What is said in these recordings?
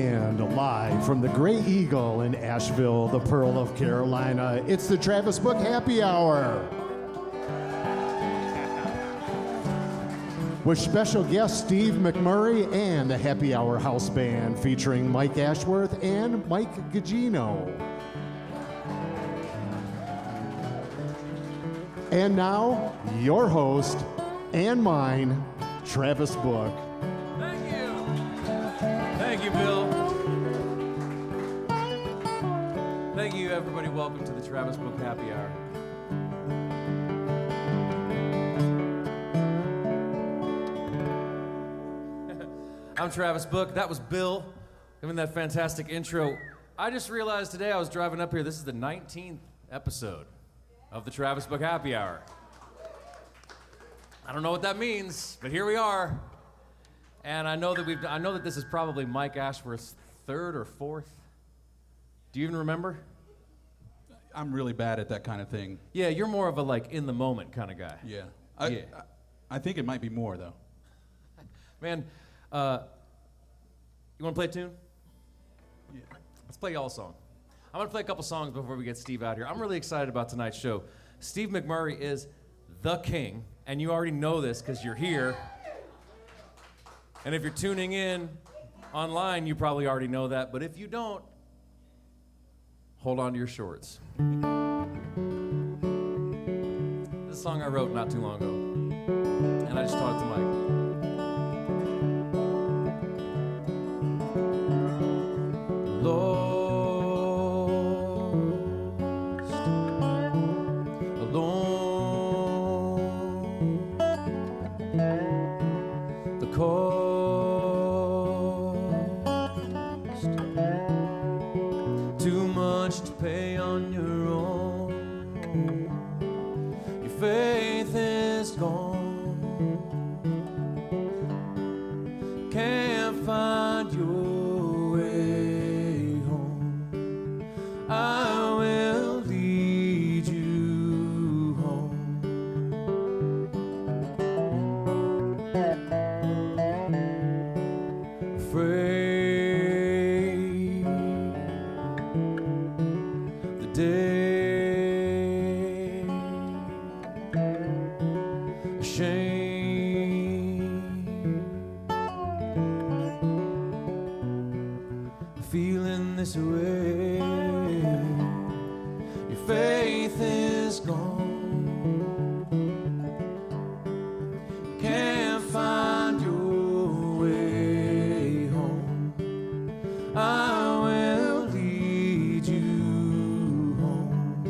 And live from the Gray Eagle in Asheville, the Pearl of Carolina, it's the Travis Book Happy Hour. With special guest Steve McMurray and the Happy Hour House Band featuring Mike Ashworth and Mike Gugino. And now, your host and mine, Travis Book. Thank you. Thank you, Bill. Thank you, everybody. Welcome to the Travis Book Happy Hour. I'm Travis Book. That was Bill giving that fantastic intro. I just realized today I was driving up here, this is the 19th episode of the Travis Book Happy Hour. I don't know what that means, but here we are. And I know that this is probably Mike Ashworth's third or fourth. Do you even remember? I'm really bad at that kind of thing. Yeah, you're more of a like in the moment kind of guy. Yeah. I think it might be more though. Man, you want to play a tune? Yeah. Let's play y'all a song. I'm going to play a couple songs before we get Steve out here. I'm really excited about tonight's show. Steve McMurray is the king, and you already know this because you're here. And if you're tuning in online, you probably already know that. But if you don't, hold on to your shorts. This is a song I wrote not too long ago, and I just taught it to Mike. Lost, alone, the cost, too much to pay on your own, your faith is gone, can't find your way. I will lead you home. Afraid the day, ashamed, feeling this way. Faith is gone, can't find your way home. I will lead you home.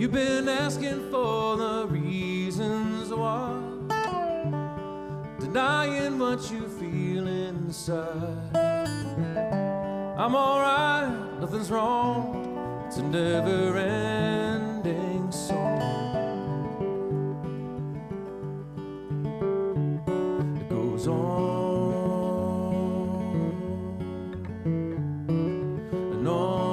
You've been asking for the reasons why, denying what you feel inside. I'm alright, nothing's wrong, it's a never-ending song. It goes on and on,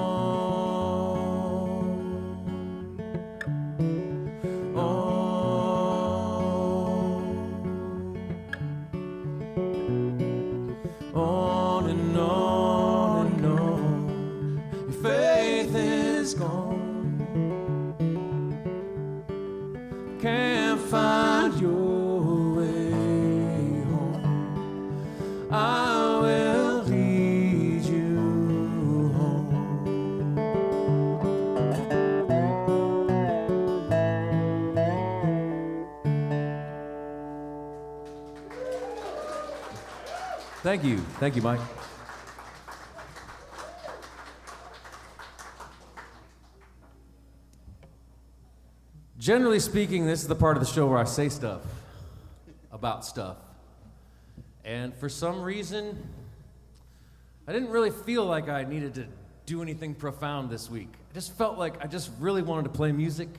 on and on. Faith is gone, can't find your way home. I will lead you home. Thank you, Mike. Generally speaking, this is the part of the show where I say stuff about stuff. And for some reason, I didn't really feel like I needed to do anything profound this week. I just felt like I just really wanted to play music.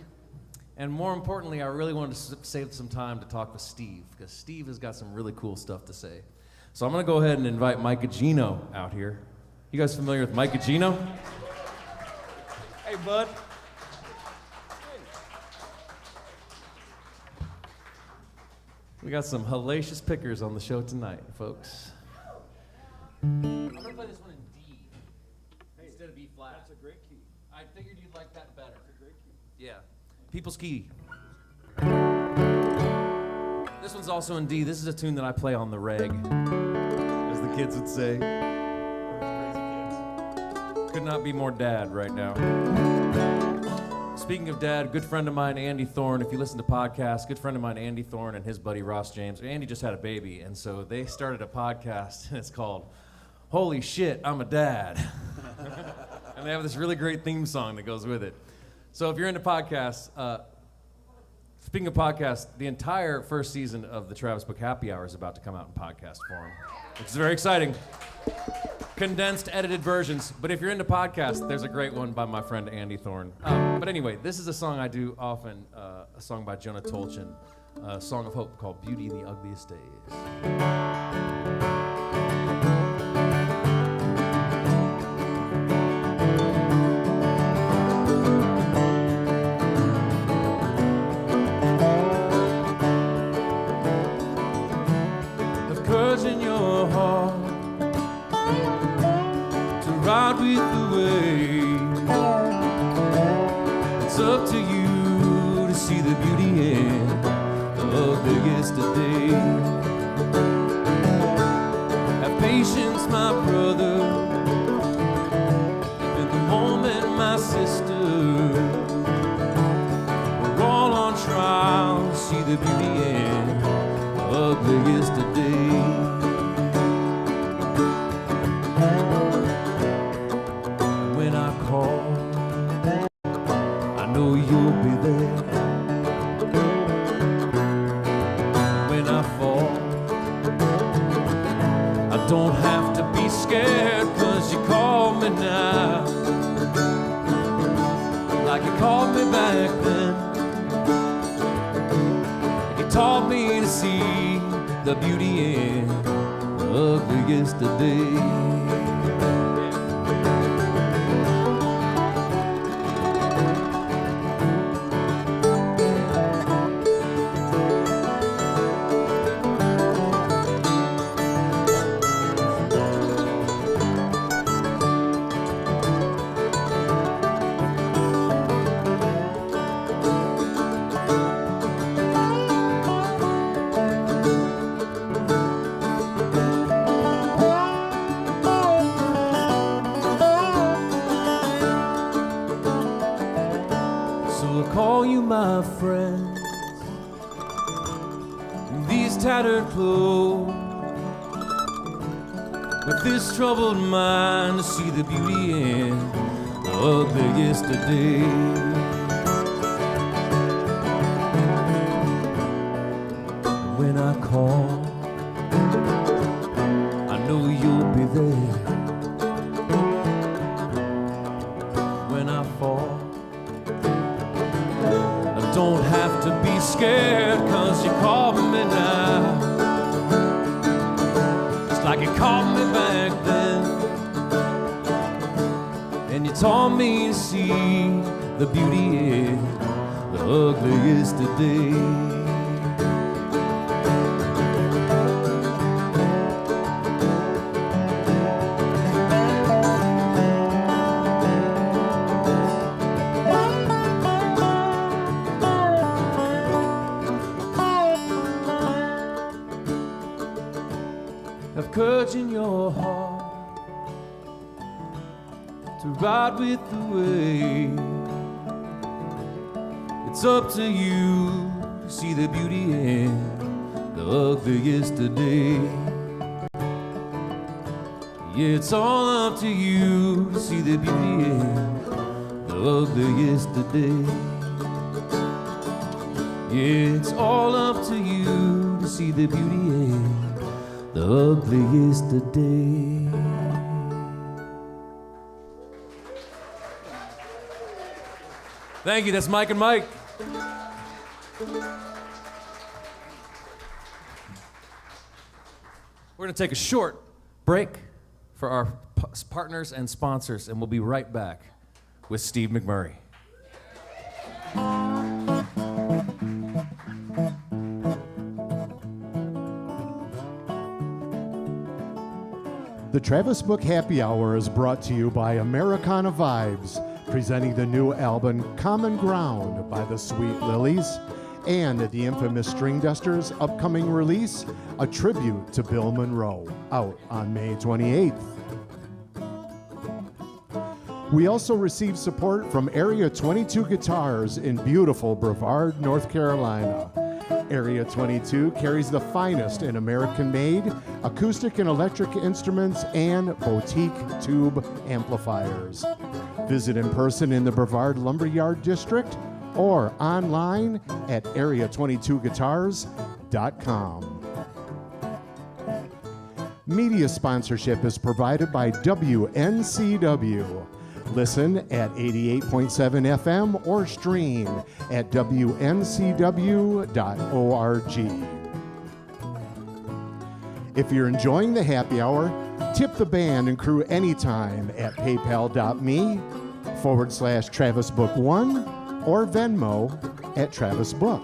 And more importantly, I really wanted to save some time to talk with Steve, because Steve has got some really cool stuff to say. So I'm going to go ahead and invite Mike Gugino out here. You guys familiar with Mike Gugino? Hey, bud. We got some hellacious pickers on the show tonight, folks. I'm gonna play this one in D instead of E flat. That's a great key. I figured you'd like that better. That's a great key. Yeah. People's Key. This one's also in D. This is a tune that I play on the reg, as the kids would say. Could not be more dad right now. Speaking of dad, good friend of mine, Andy Thorne, if you listen to podcasts, good friend of mine, Andy Thorne, and his buddy Ross James. Andy just had a baby, and so they started a podcast, and it's called Holy Shit, I'm a Dad. And they have this really great theme song that goes with it. So if you're into podcasts, speaking of podcasts, the entire first season of the Travis Book Happy Hour is about to come out in podcast form, which is very exciting. Condensed, edited versions. But if you're into podcasts, there's a great one by my friend Andy Thorne. But anyway, this is a song I do often, a song by Jonah Tolchin, a song of hope called Beauty in the Ugliest Days. Ride with the wave. It's up to you to see the beauty in of the yesterday. Have patience, my brother. Live in the moment, my sister. We're all on trial to see the beauty in of the yesterday. I know you'll be there. When I fall, I don't have to be scared, 'cause you called me now, like you called me back then. You taught me to see the beauty in the ugly yesterday. My friends, in these tattered clothes, with this troubled mind, to see the beauty in the ugly yesterday. When I call, I know you'll be there. When I fall, don't have to be scared, 'cause you called me now, just like you called me back then. And you taught me to see the beauty in the ugly yesterday. Have courage in your heart to ride with the wave. It's up to you to see the beauty in the ugly yesterday. Yeah, it's all up to you to see the beauty in the ugly yesterday. Yeah, it's all up to you to see the beauty in the ugly yesterday. Thank you, that's Mike and Mike. We're going to take a short break for our partners and sponsors, and we'll be right back with Steve McMurry. The Travis Book Happy Hour is brought to you by Americana Vibes, presenting the new album Common Ground by the Sweet Lilies, and the infamous String Dusters' upcoming release, A Tribute to Bill Monroe, out on May 28th. We also received support from Area 22 Guitars in beautiful Brevard, North Carolina. Area 22 carries the finest in American-made acoustic and electric instruments and boutique tube amplifiers. Visit in person in the Brevard Lumberyard District or online at area22guitars.com. Media sponsorship is provided by WNCW. Listen at 88.7 FM or stream at WNCW.org. If you're enjoying the happy hour, tip the band and crew anytime at paypal.me/TravisBook1 or Venmo at TravisBook.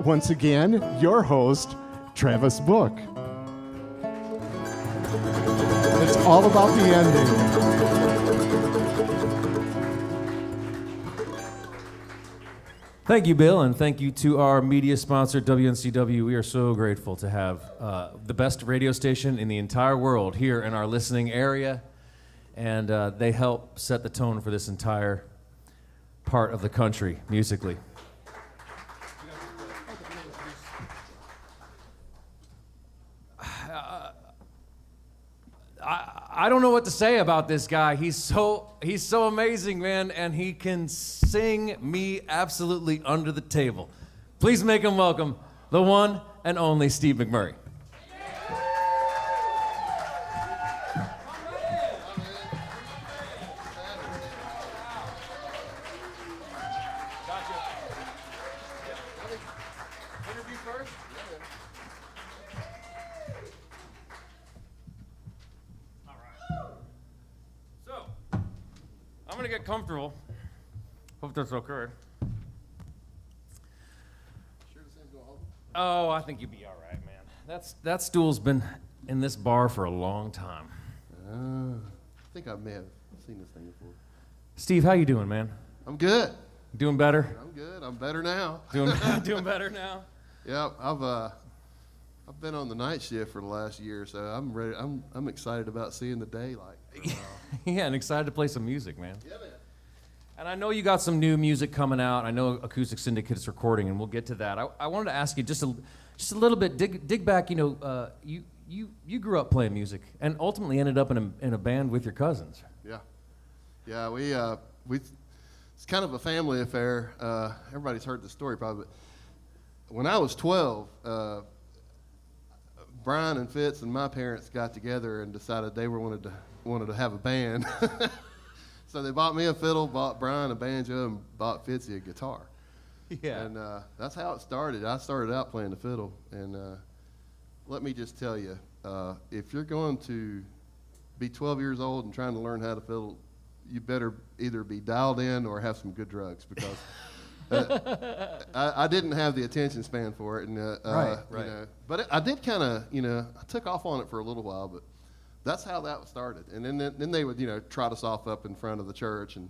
Once again, your host, Travis Book. It's all about the ending. Thank you, Bill, and thank you to our media sponsor, WNCW. We are so grateful to have the best radio station in the entire world here in our listening area, and they help set the tone for this entire part of the country musically. I don't know what to say about this guy. He's so amazing, man, and he can sing me absolutely under the table. Please make him welcome the one and only Steve McMurry. I'm gonna get comfortable. Hope that's okay. Oh, I think you'll be all right, man. That stool's been in this bar for a long time. I think I may have seen this thing before. Steve, how you doing, man? I'm good. Doing better? I'm good. I'm better now. Doing better now? Yeah, I've been on the night shift for the last year, so I'm ready. I'm excited about seeing the daylight. Yeah, and excited to play some music, man. Yeah, man. And I know you got some new music coming out. I know Acoustic Syndicate is recording, and we'll get to that. I wanted to ask you just a little bit, dig back. You know, you grew up playing music, and ultimately ended up in a band with your cousins. Yeah. We it's kind of a family affair. Everybody's heard the story probably. But when I was 12, Brian and Fitz and my parents got together and decided they wanted to have a band. So they bought me a fiddle, bought Brian a banjo, and bought Fitzy a guitar. Yeah. And that's how it started. I started out playing the fiddle, and let me just tell you, if you're going to be 12 years old and trying to learn how to fiddle, you better either be dialed in or have some good drugs, because I didn't have the attention span for it. And Right. You know, but I did kind of, I took off on it for a little while, but that's how that started. And then they would, trot us off up in front of the church, and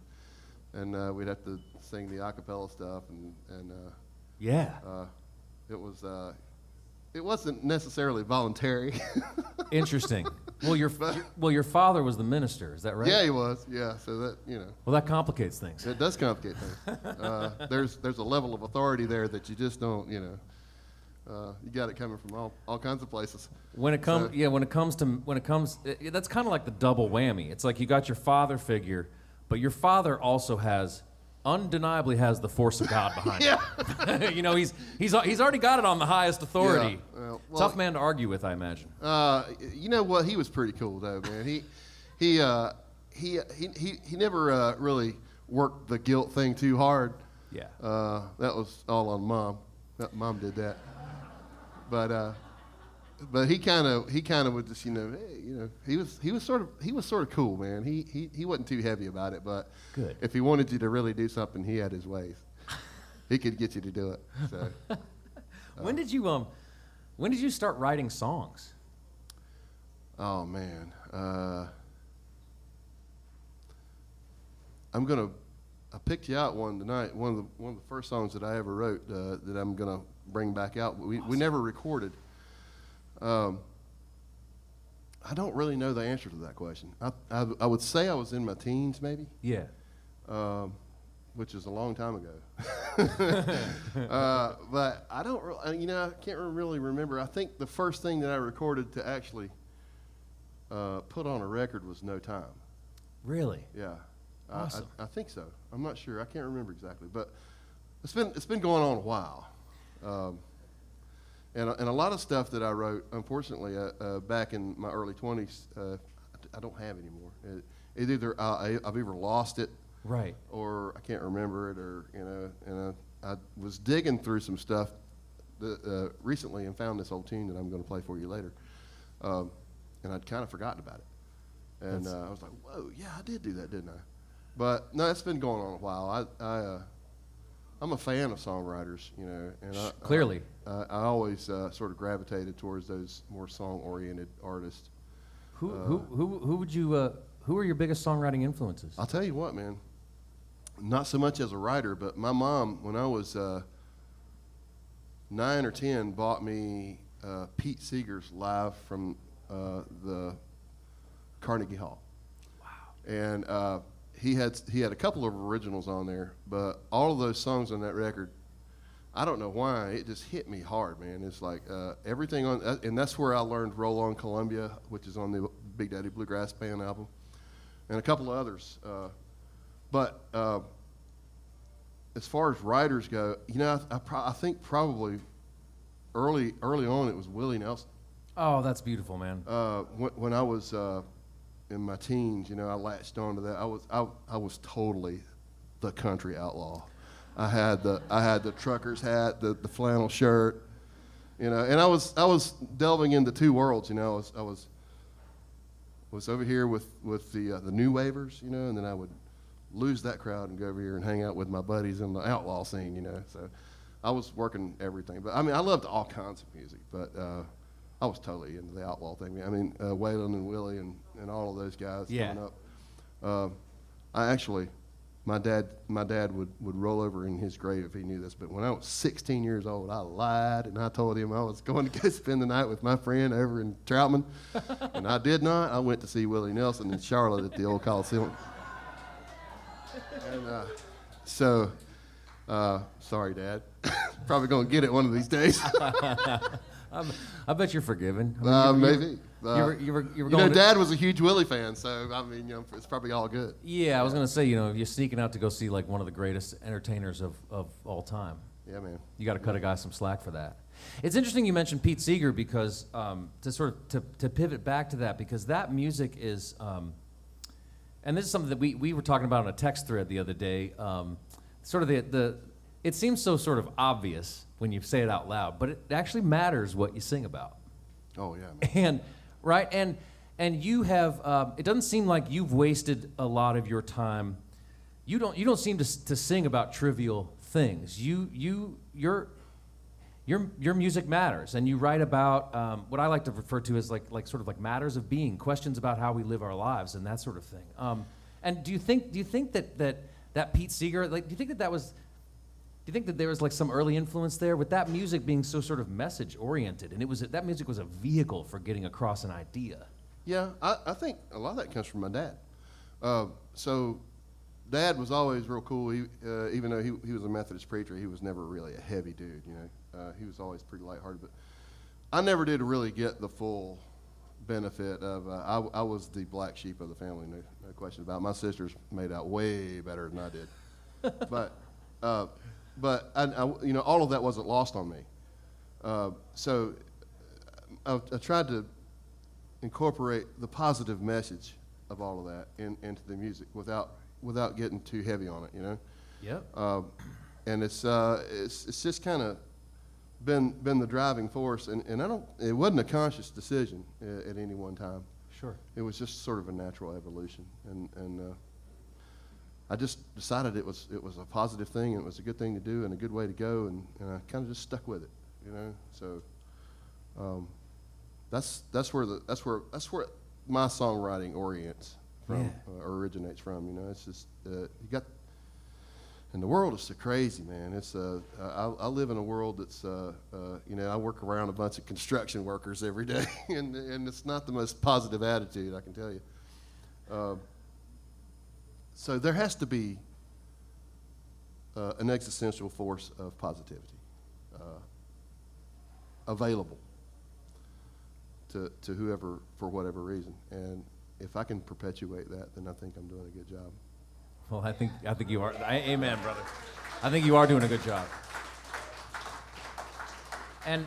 we'd have to sing the a cappella stuff, and Yeah. it wasn't necessarily voluntary. Interesting. Well, your father was the minister. Is that right? Yeah, he was. Yeah, so that Well, that complicates things. it does complicate things. There's a level of authority there that you just don't, you got it coming from all kinds of places. When it comes, that's kind of like the double whammy. It's like you got your father figure, but your father also undeniably has the force of God behind him. He's already got it on the highest authority. Yeah, Tough man to argue with, I imagine. You know what? He was pretty cool though, man. He never really worked the guilt thing too hard. Yeah. That was all on Mom. Mom did that. But he kind of would just he was sort of cool, man. He wasn't too heavy about it, but Good. if he wanted you to really do something, he had his ways. he could get you to do it. So When did you start writing songs? oh man, I picked you out one tonight. One of the first songs that I ever wrote that I'm gonna bring back out. We never recorded. I don't really know the answer to that question. I would say I was in my teens, maybe. Yeah. Which is a long time ago. But I don't really, I can't really remember. I think the first thing that I recorded to actually put on a record was No Time. Really? Yeah. Awesome. I think so. I'm not sure. I can't remember exactly. But it's been going on a while. And a lot of stuff that I wrote, unfortunately, back in my early 20s, I don't have anymore. It either I've either lost it, Right. or I can't remember it, or And I was digging through some stuff recently and found this old tune that I'm going to play for you later, and I'd kind of forgotten about it, and I was like, "Whoa, yeah, I did do that, didn't I?" But no, it's been going on a while. I'm a fan of songwriters, and Clearly. I always sort of gravitated towards those more song-oriented artists. Who are your biggest songwriting influences? I'll tell you what, man. Not so much as a writer, but my mom, when I was 9 or 10, bought me Pete Seeger's Live from the Carnegie Hall. Wow. And he had a couple of originals on there, but all of those songs on that record, I don't know why, it just hit me hard, man. It's like everything on, and that's where I learned Roll On Columbia, which is on the Big Daddy Bluegrass Band album, and a couple of others. But as far as writers go, I think probably early on it was Willie Nelson. Oh, that's beautiful, man. When I was in my teens, I latched onto that. I was totally the country outlaw. I had the trucker's hat, the flannel shirt, and I was delving into two worlds. I was over here with the new wavers, and then I would lose that crowd and go over here and hang out with my buddies in the outlaw scene, So I was working everything. But I mean, I loved all kinds of music, but I was totally into the outlaw thing. I mean, Waylon and Willie and all of those guys coming up. I actually, my dad would roll over in his grave if he knew this. But when I was 16 years old, I lied and I told him I was going to go spend the night with my friend over in Troutman, and I did not. I went to see Willie Nelson in Charlotte at the old Coliseum. And sorry, Dad. Probably gonna get it one of these days. I bet you're forgiven. Maybe. You were going Dad was a huge Willie fan, so I mean, it's probably all good. Yeah, I was gonna say, you're sneaking out to go see like one of the greatest entertainers of all time. Yeah, man. You got to cut a guy some slack for that. It's interesting you mentioned Pete Seeger because to pivot back to that, because that music is, and this is something that we were talking about on a text thread the other day. Sort of it seems so sort of obvious when you say it out loud, but it actually matters what you sing about. Oh yeah, man. And you have it doesn't seem like you've wasted a lot of your time. You don't seem to sing about trivial things. Your music matters, and you write about what I like to refer to as like sort of like matters of being, questions about how we live our lives and that sort of thing. And do you think that Pete Seeger, like, do you think that there was like some early influence there with that music being so sort of message oriented, and that music was a vehicle for getting across an idea? Yeah, I think a lot of that comes from my dad. So Dad was always real cool. He, even though he was a Methodist preacher, he was never really a heavy dude, He was always pretty lighthearted. But I never did really get the full benefit of, I was the black sheep of the family, no question about it. My sisters made out way better than I did. But I, all of that wasn't lost on me. So I tried to incorporate the positive message of all of that into the music without getting too heavy on it, Yep. And it's just kind of been the driving force, and it wasn't a conscious decision at any one time. Sure. It was just sort of a natural evolution, and I just decided it was a positive thing and it was a good thing to do and a good way to go, and I kind of just stuck with it, you know. So that's where my songwriting orients from, or originates from. You know, it's just you got. And the world is so crazy, man. It's I live in a world that's you know, I work around a bunch of construction workers every day, and it's not the most positive attitude, I can tell you. So there has to be an existential force of positivity available to whoever for whatever reason, and if I can perpetuate that, then I think I'm doing a good job. Well, I think you are. Amen, brother. I think you are doing a good job. And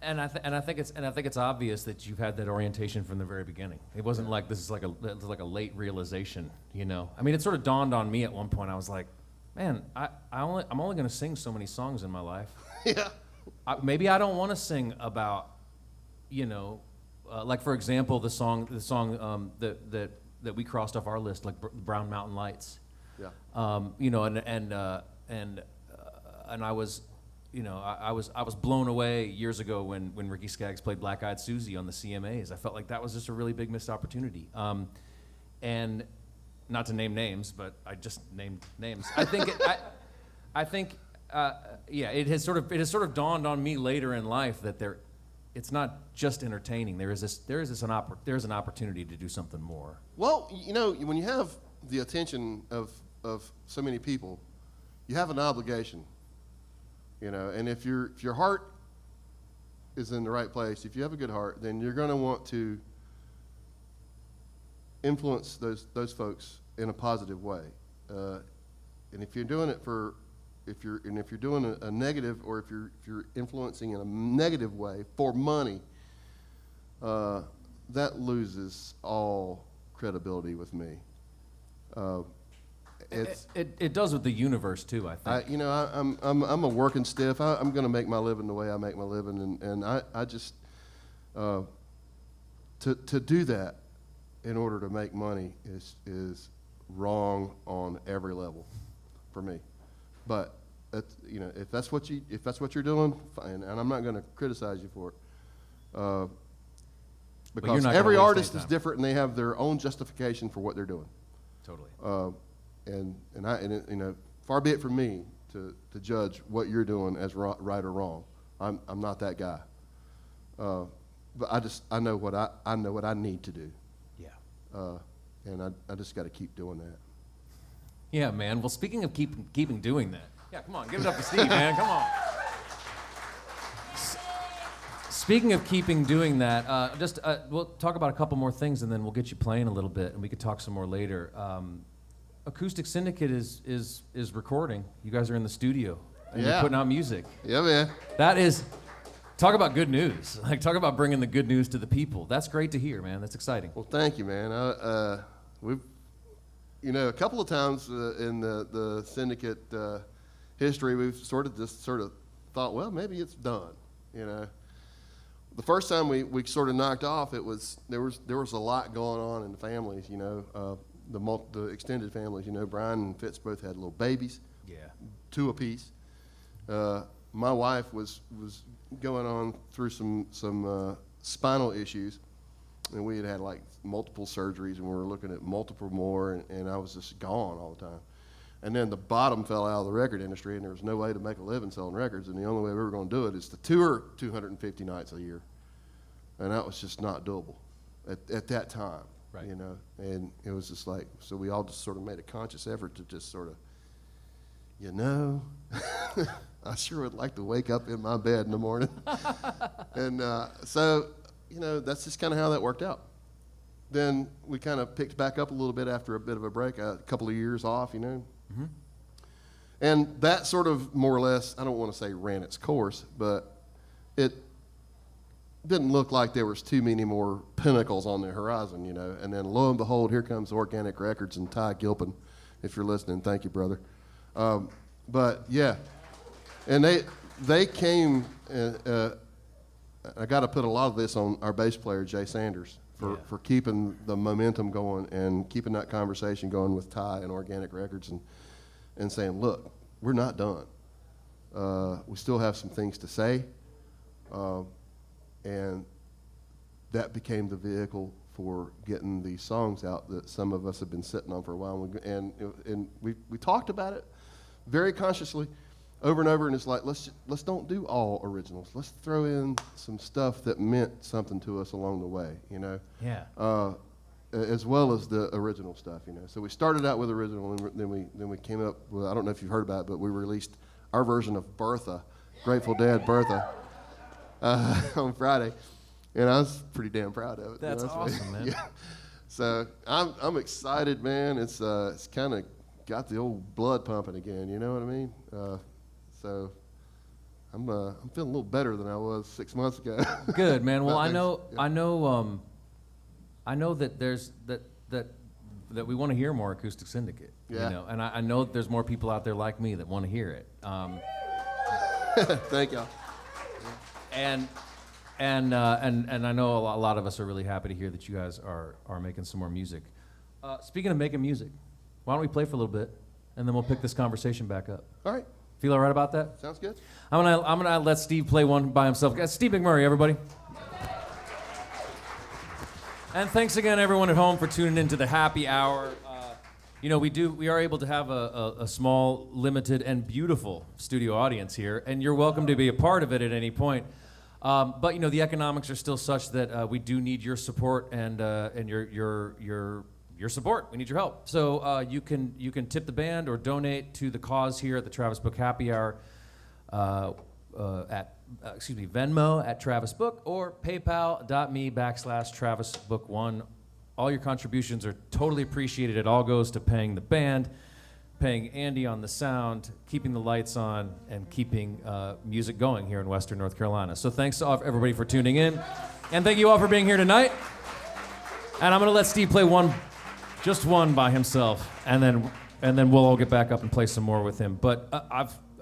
I think it's obvious that you've had that orientation from the very beginning. It wasn't like this is like a late realization, you know. I mean, it sort of dawned on me at one point. I was like, man, I'm only going to sing so many songs in my life. Yeah. Maybe I don't want to sing about, you know, like for example, the song that we crossed off our list, like Brown Mountain Lights. Yeah. You know, and I was, you know, I was blown away years ago when Ricky Skaggs played Black Eyed Susie on the CMAs. I felt like that was just a really big missed opportunity. And not to name names, but I just named names. I think it has sort of dawned on me later in life that it's not just entertaining. There is an opportunity to do something more. Well, you know, when you have the attention of so many people, you have an obligation, you know. And if your heart is in the right place, if you have a good heart, then you're going to want to influence those folks in a positive way. And if you're doing it if you're doing a negative, or if you're influencing in a negative way for money, that loses all credibility with me. It does with the universe too, I think. You know, I'm a working stiff. I'm going to make my living the way I make my living, and I just to do that in order to make money is wrong on every level for me. But you know, if that's what you're doing, fine, and I'm not going to criticize you for it. Because every artist is different, and they have their own justification for what they're doing. Totally. And you know, far be it from me to judge what you're doing as right or wrong. I'm not that guy. But I know what I need to do. Yeah. And I just got to keep doing that. Yeah, man. Well, speaking of keeping doing that. Yeah, come on, give it up to Steve, man. Come on. Speaking of keeping doing that, we'll talk about a couple more things, and then we'll get you playing a little bit, and we could talk some more later. Acoustic Syndicate is recording. You guys are in the studio, and you're putting out music. Yeah, man. That is, talk about good news. Like, talk about bringing the good news to the people. That's great to hear, man. That's exciting. Well, thank you, man. We've, you know, a couple of times in the Syndicate history, we've sort of thought, well, maybe it's done, you know. The first time we sort of knocked off, there was a lot going on in the families, you know, the extended families. You know, Brian and Fitz both had little babies, 2 apiece. My wife was going on through some spinal issues, and we had like multiple surgeries, and we were looking at multiple more, and I was just gone all the time. And then the bottom fell out of the record industry, and there was no way to make a living selling records, and the only way we were going to do it is to tour 250 nights a year. And that was just not doable at that time, right. You know. And it was just like, so we all just sort of made a conscious effort to just sort of, you know, I sure would like to wake up in my bed in the morning. And so, you know, that's just kind of how that worked out. Then we kind of picked back up a little bit after a bit of a break, a couple of years off, you know. Mm-hmm. And that sort of more or less, I don't want to say ran its course, but it didn't look like there was too many more pinnacles on the horizon, you know. And then lo and behold, here comes Organic Records and Ty Gilpin. If you're listening, thank you, brother. But yeah, and they came. I got to put a lot of this on our bass player Jay Sanders for keeping the momentum going and keeping that conversation going with Ty and Organic Records and saying, look, we're not done. We still have some things to say. And that became the vehicle for getting these songs out that some of us have been sitting on for a while. And we talked about it very consciously over and over, and it's like, let's don't do all originals. Let's throw in some stuff that meant something to us along the way, you know? Yeah. As well as the original stuff, you know. So we started out with original, and then we came up with, I don't know if you've heard about it, but we released our version of Bertha, Grateful Dead Bertha, on Friday, and I was pretty damn proud of it. That's awesome, man. Yeah. So I'm excited, man. It's kind of got the old blood pumping again. You know what I mean? So I'm feeling a little better than I was 6 months ago. Good, man. Well, I Yeah. know that there's that we want to hear more Acoustic Syndicate. Yeah. You know, and I know that there's more people out there like me that want to hear it. Thank y'all. And I know a lot of us are really happy to hear that you guys are making some more music. Speaking of making music, why don't we play for a little bit, and then we'll pick this conversation back up. All right. Feel all right about that? Sounds good. I'm gonna let Steve play one by himself. Steve McMurry, everybody. And thanks again, everyone at home, for tuning into the happy hour. You know, we are able to have a small, limited, and beautiful studio audience here, and you're welcome to be a part of it at any point. But you know, the economics are still such that we do need your support and your support. We need your help. So you can tip the band or donate to the cause here at the Travis Book Happy Hour at Venmo at Travis Book or PayPal.me/TravisBook1. All your contributions are totally appreciated. It all goes to paying the band, paying Andy on the sound, keeping the lights on, and keeping music going here in Western North Carolina. So thanks to everybody for tuning in, and thank you all for being here tonight. And I'm gonna let Steve play just one by himself, and then we'll all get back up and play some more with him. But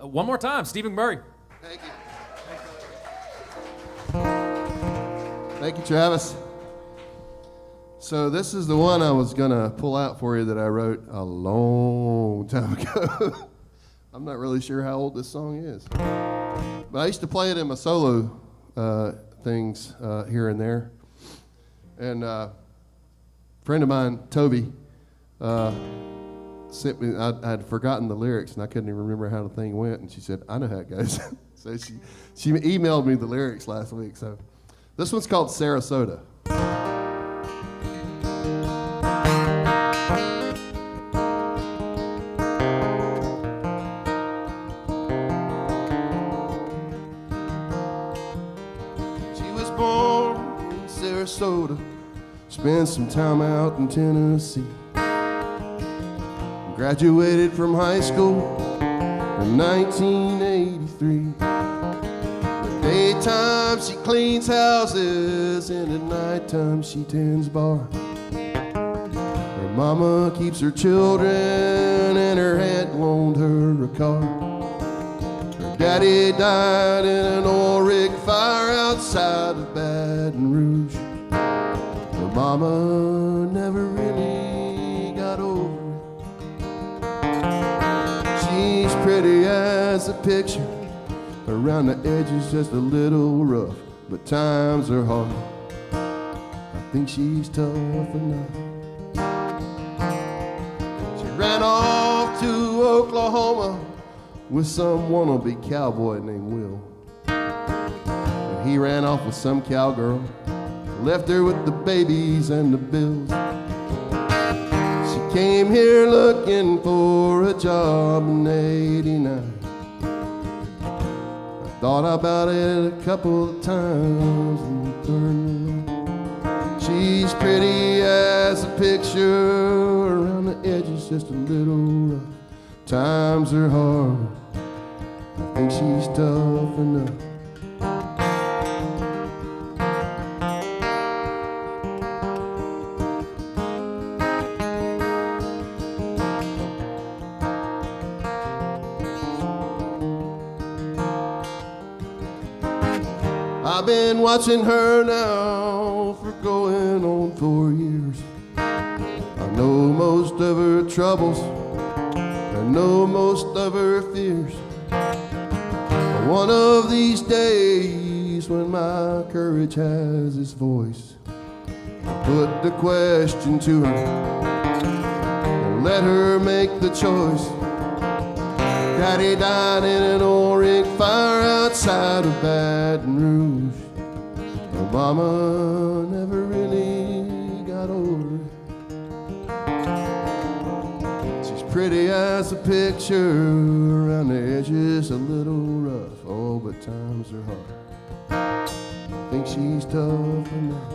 one more time, Steve McMurry. Thank you. Thank you, Travis. So this is the one I was gonna pull out for you that I wrote a long time ago. I'm not really sure how old this song is, but I used to play it in my solo things here and there. And a friend of mine, Toby, sent me. I had forgotten the lyrics and I couldn't even remember how the thing went. And she said, "I know how it goes." So she emailed me the lyrics last week. So this one's called Sarasota. Sarasota, spent some time out in Tennessee. Graduated from high school in 1983. At daytime she cleans houses, and at nighttime she tends bar. Her mama keeps her children, and her aunt loaned her a car. Her daddy died in an oil rig fire outside of Baton Rouge. Her mama never really got over it. She's pretty as a picture, around the edges just a little rough, but times are hard. I think she's tough enough. She ran off to Oklahoma with some wannabe cowboy named Will. And he ran off with some cowgirl, left her with the babies and the bills. She came here looking for a job in '89. I thought about it a couple of times and turned around. She's pretty as a picture, around the edges just a little rough. Times are hard, I think she's tough enough. I've been watching her now for going on 4 years. I know most of her troubles, I know most of her fears. But one of these days when my courage has its voice, I put the question to her and let her make the choice. Daddy died in an old ring fire outside of Baton Rouge. Her mama never really got over it. She's pretty as a picture, around the edges a little rough. Oh, but times are hard. I think she's tough enough.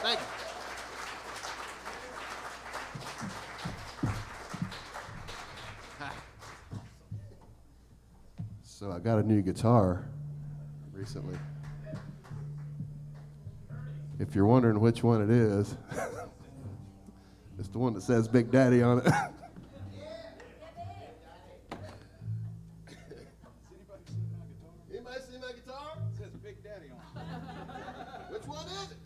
Thank you. So I got a new guitar recently. If you're wondering which one it is, it's the one that says Big Daddy on it. Anybody see my guitar? It says Big Daddy on it. Which one is it?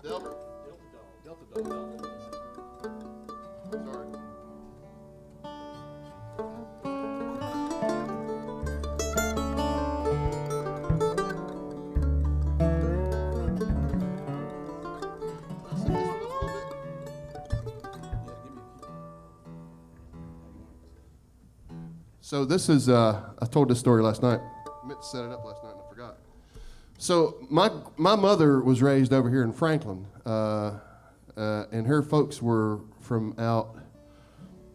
Delbert. Delta Dog. Sorry. So this is, I told this story last night. I meant to set it up last night and I forgot. So my mother was raised over here in Franklin, and her folks were from out,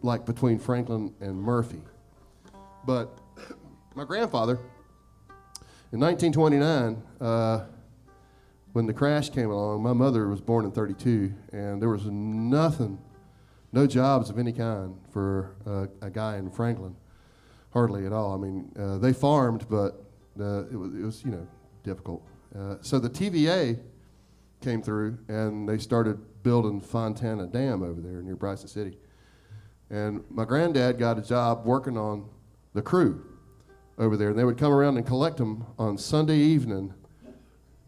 like between Franklin and Murphy. But my grandfather, in 1929, when the crash came along, my mother was born in 32, and there was nothing, no jobs of any kind for a guy in Franklin, hardly at all. I mean, they farmed, but it was difficult. So the TVA came through, and they started building Fontana Dam over there near Bryson City. And my granddad got a job working on the crew over there, and they would come around and collect them on Sunday evening,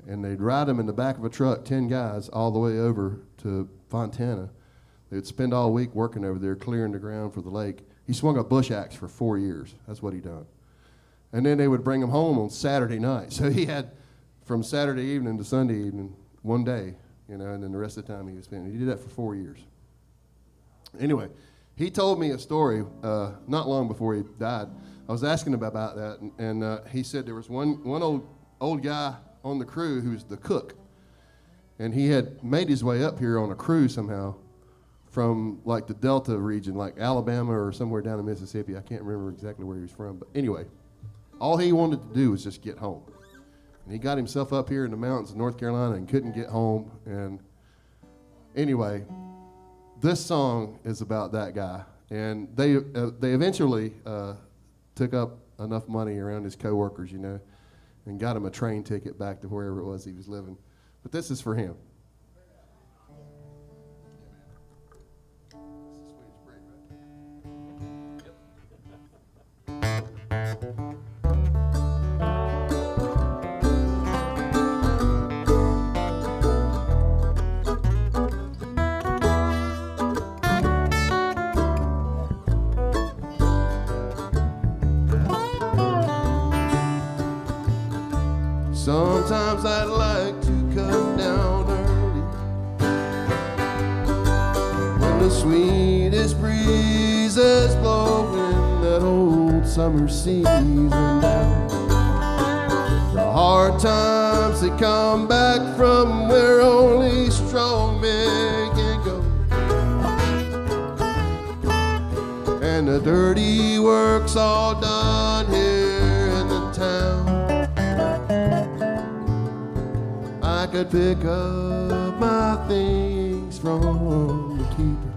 and they'd ride them in the back of a truck, 10 guys, all the way over to Fontana. They'd spend all week working over there, clearing the ground for the lake. He swung a bush axe for 4 years. That's what he done. And then they would bring him home on Saturday night. So he had from Saturday evening to Sunday evening, one day, and then the rest of the time he was spending. He did that for 4 years. Anyway, he told me a story not long before he died. I was asking him about that, and he said there was one old guy on the crew who was the cook, and he had made his way up here on a crew somehow from like the Delta region, like Alabama or somewhere down in Mississippi. I can't remember exactly where he was from, but anyway, all he wanted to do was just get home. And he got himself up here in the mountains of North Carolina and couldn't get home. And anyway, this song is about that guy. And they eventually took up enough money around his coworkers, and got him a train ticket back to wherever it was he was living. But this is for him. Sometimes I'd like to come down early when the sweetest breezes blowing that old summer season down. The hard times that come back from where only strong men can go. And the dirty work's all done here in the town. I could pick up my things from the keeper,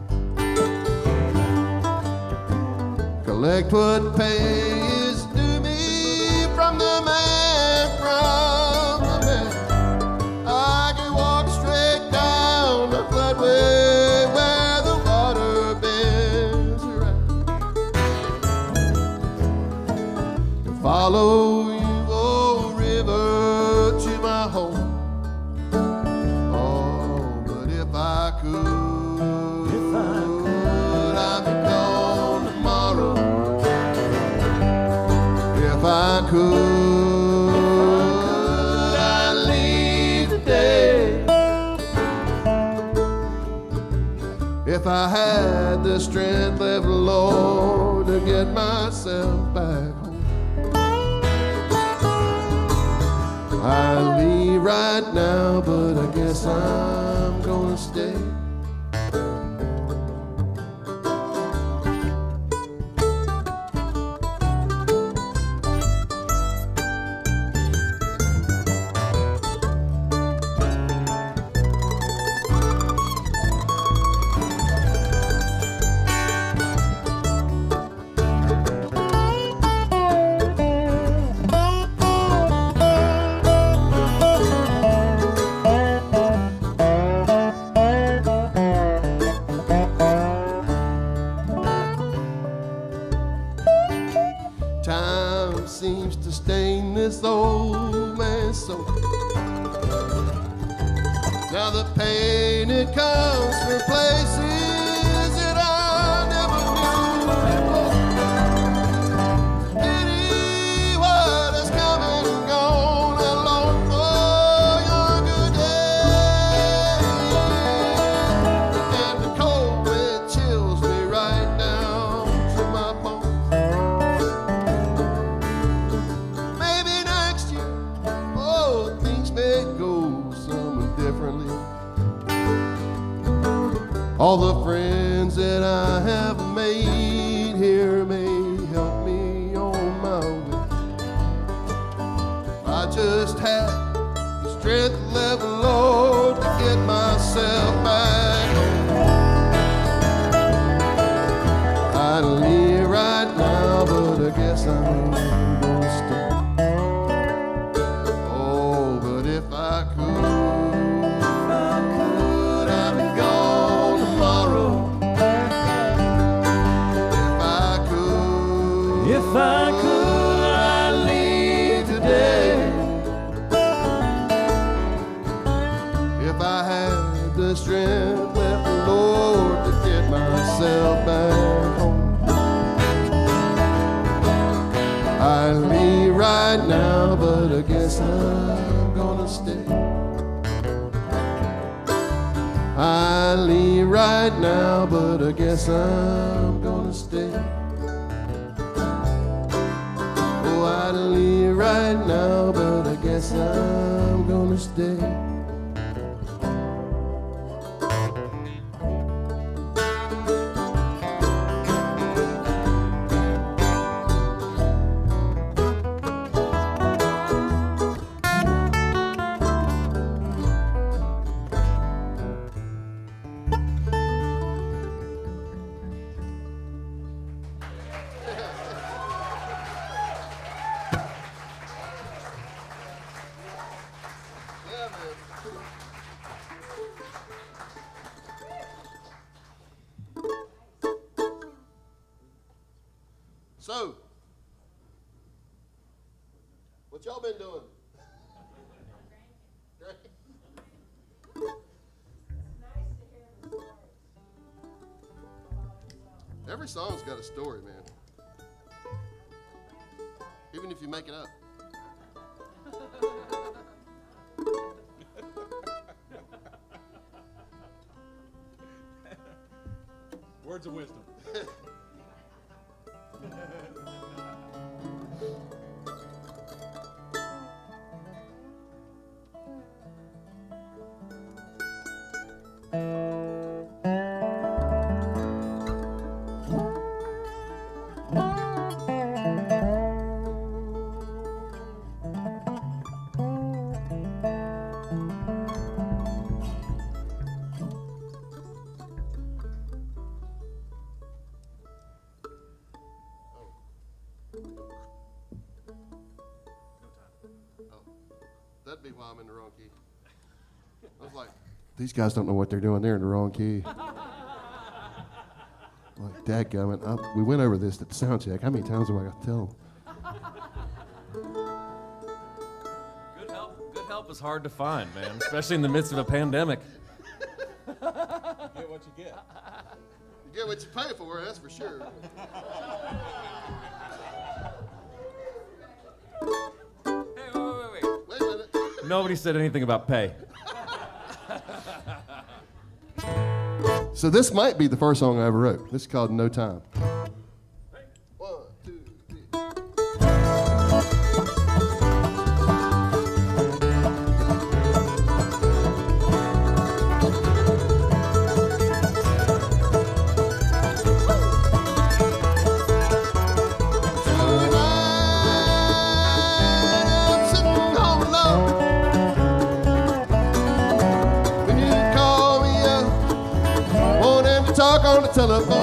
collect what pay is due me from the man, from the man. I can walk straight down the floodway where the water bends around, and follow you, oh river, to my home. Oh, but if I could, I'd be gone tomorrow. If I could, I'd leave today. If I had the strength left, Lord, to get myself back home, I'd leave right now, but I guess I'm gonna stay. Time seems to stain this old man's soul. Now the pain, it comes from places that I never knew before. Pity what has come and gone, and long for younger days. And the cold wind chills me right down to my bones. Maybe next year, oh, things may go somewhat differently. All the friends that I have made here may help me on my way. I just had the strength left, Lord, to get myself back home. I'd leave right now, but I guess I'm gonna stay. Oh, but if I could, I'd be gone tomorrow. If I could, I'd leave today. If I had the strength left, Lord, to get myself back home, I'd leave right now, but I guess I'm gonna stay. I'd leave right now, but I guess I'm gonna stay. Oh, I'd leave right now, but I guess I'm gonna stay. So, what y'all been doing? Every song's got a story, man. Even if you make it up. Words of wisdom. That'd be why I'm in the wrong key. I was like, these guys don't know what they're doing. They're in the wrong key. Like, dadgummit. We went over this at the sound check. How many times have I got to tell them? Good help is hard to find, man, especially in the midst of a pandemic. You get what you get. You get what you pay for, that's for sure. Hey, wait. Wait a minute. Nobody said anything about pay. So this might be the first song I ever wrote. This is called No Time. 1, 2, 3. Talk on the telephone.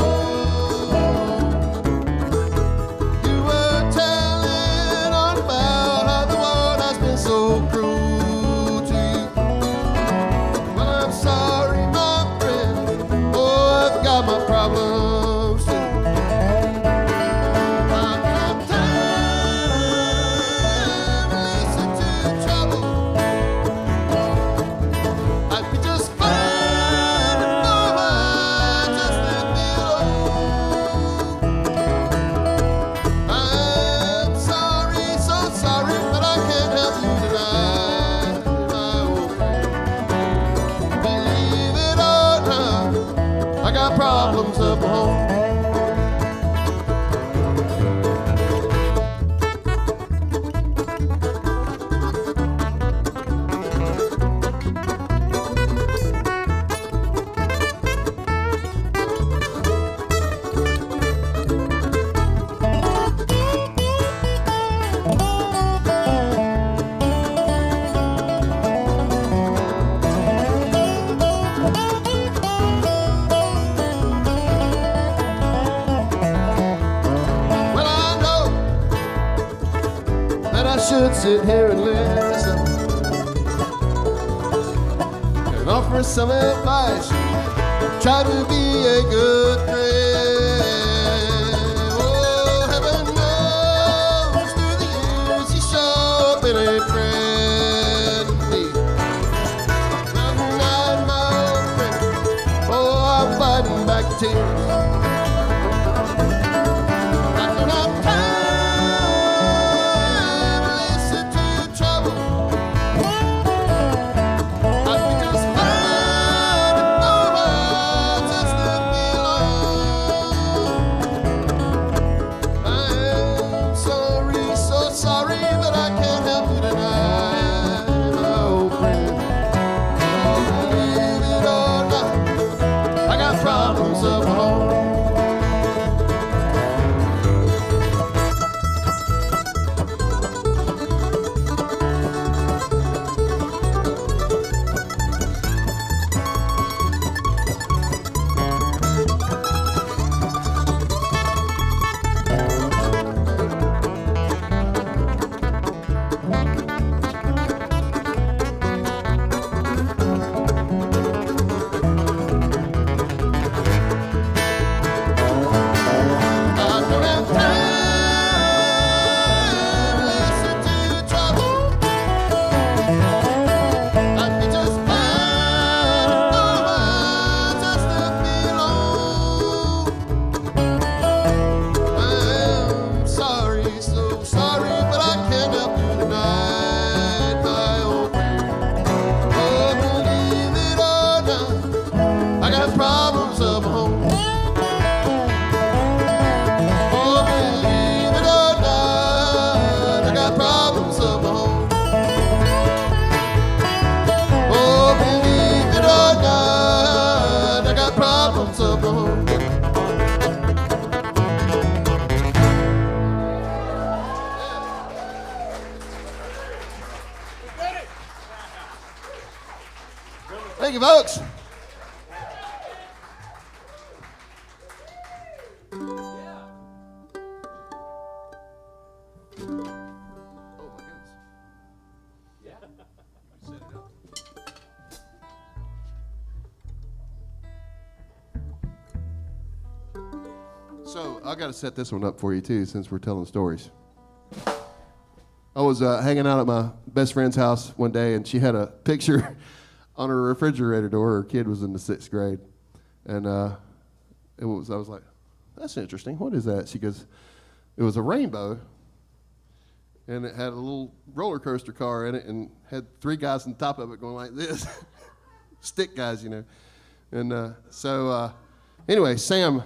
You were telling all about how the world has been so cruel to you. Well, I'm sorry, my friend. Oh, I've got my problems too. I've got time to listen to trouble. I'd be just fine. Problems of home. Should sit here and listen and offer some advice. Try to be a good friend. Oh, heaven knows through the years you sure been a friend to me. I'm not my old friend. Oh, I'm fighting back tears. Problems of home. Thank you, folks. Oh, my goodness. Yeah. So I got to set this one up for you too, since we're telling stories. I was hanging out at my best friend's house one day, and she had a picture on her refrigerator door. Her kid was in the 6th grade, and I was like, "That's interesting. What is that?" She goes, "It was a rainbow, and it had a little roller coaster car in it, and had 3 guys on top of it going like this, stick guys, you know." And so anyway, Sam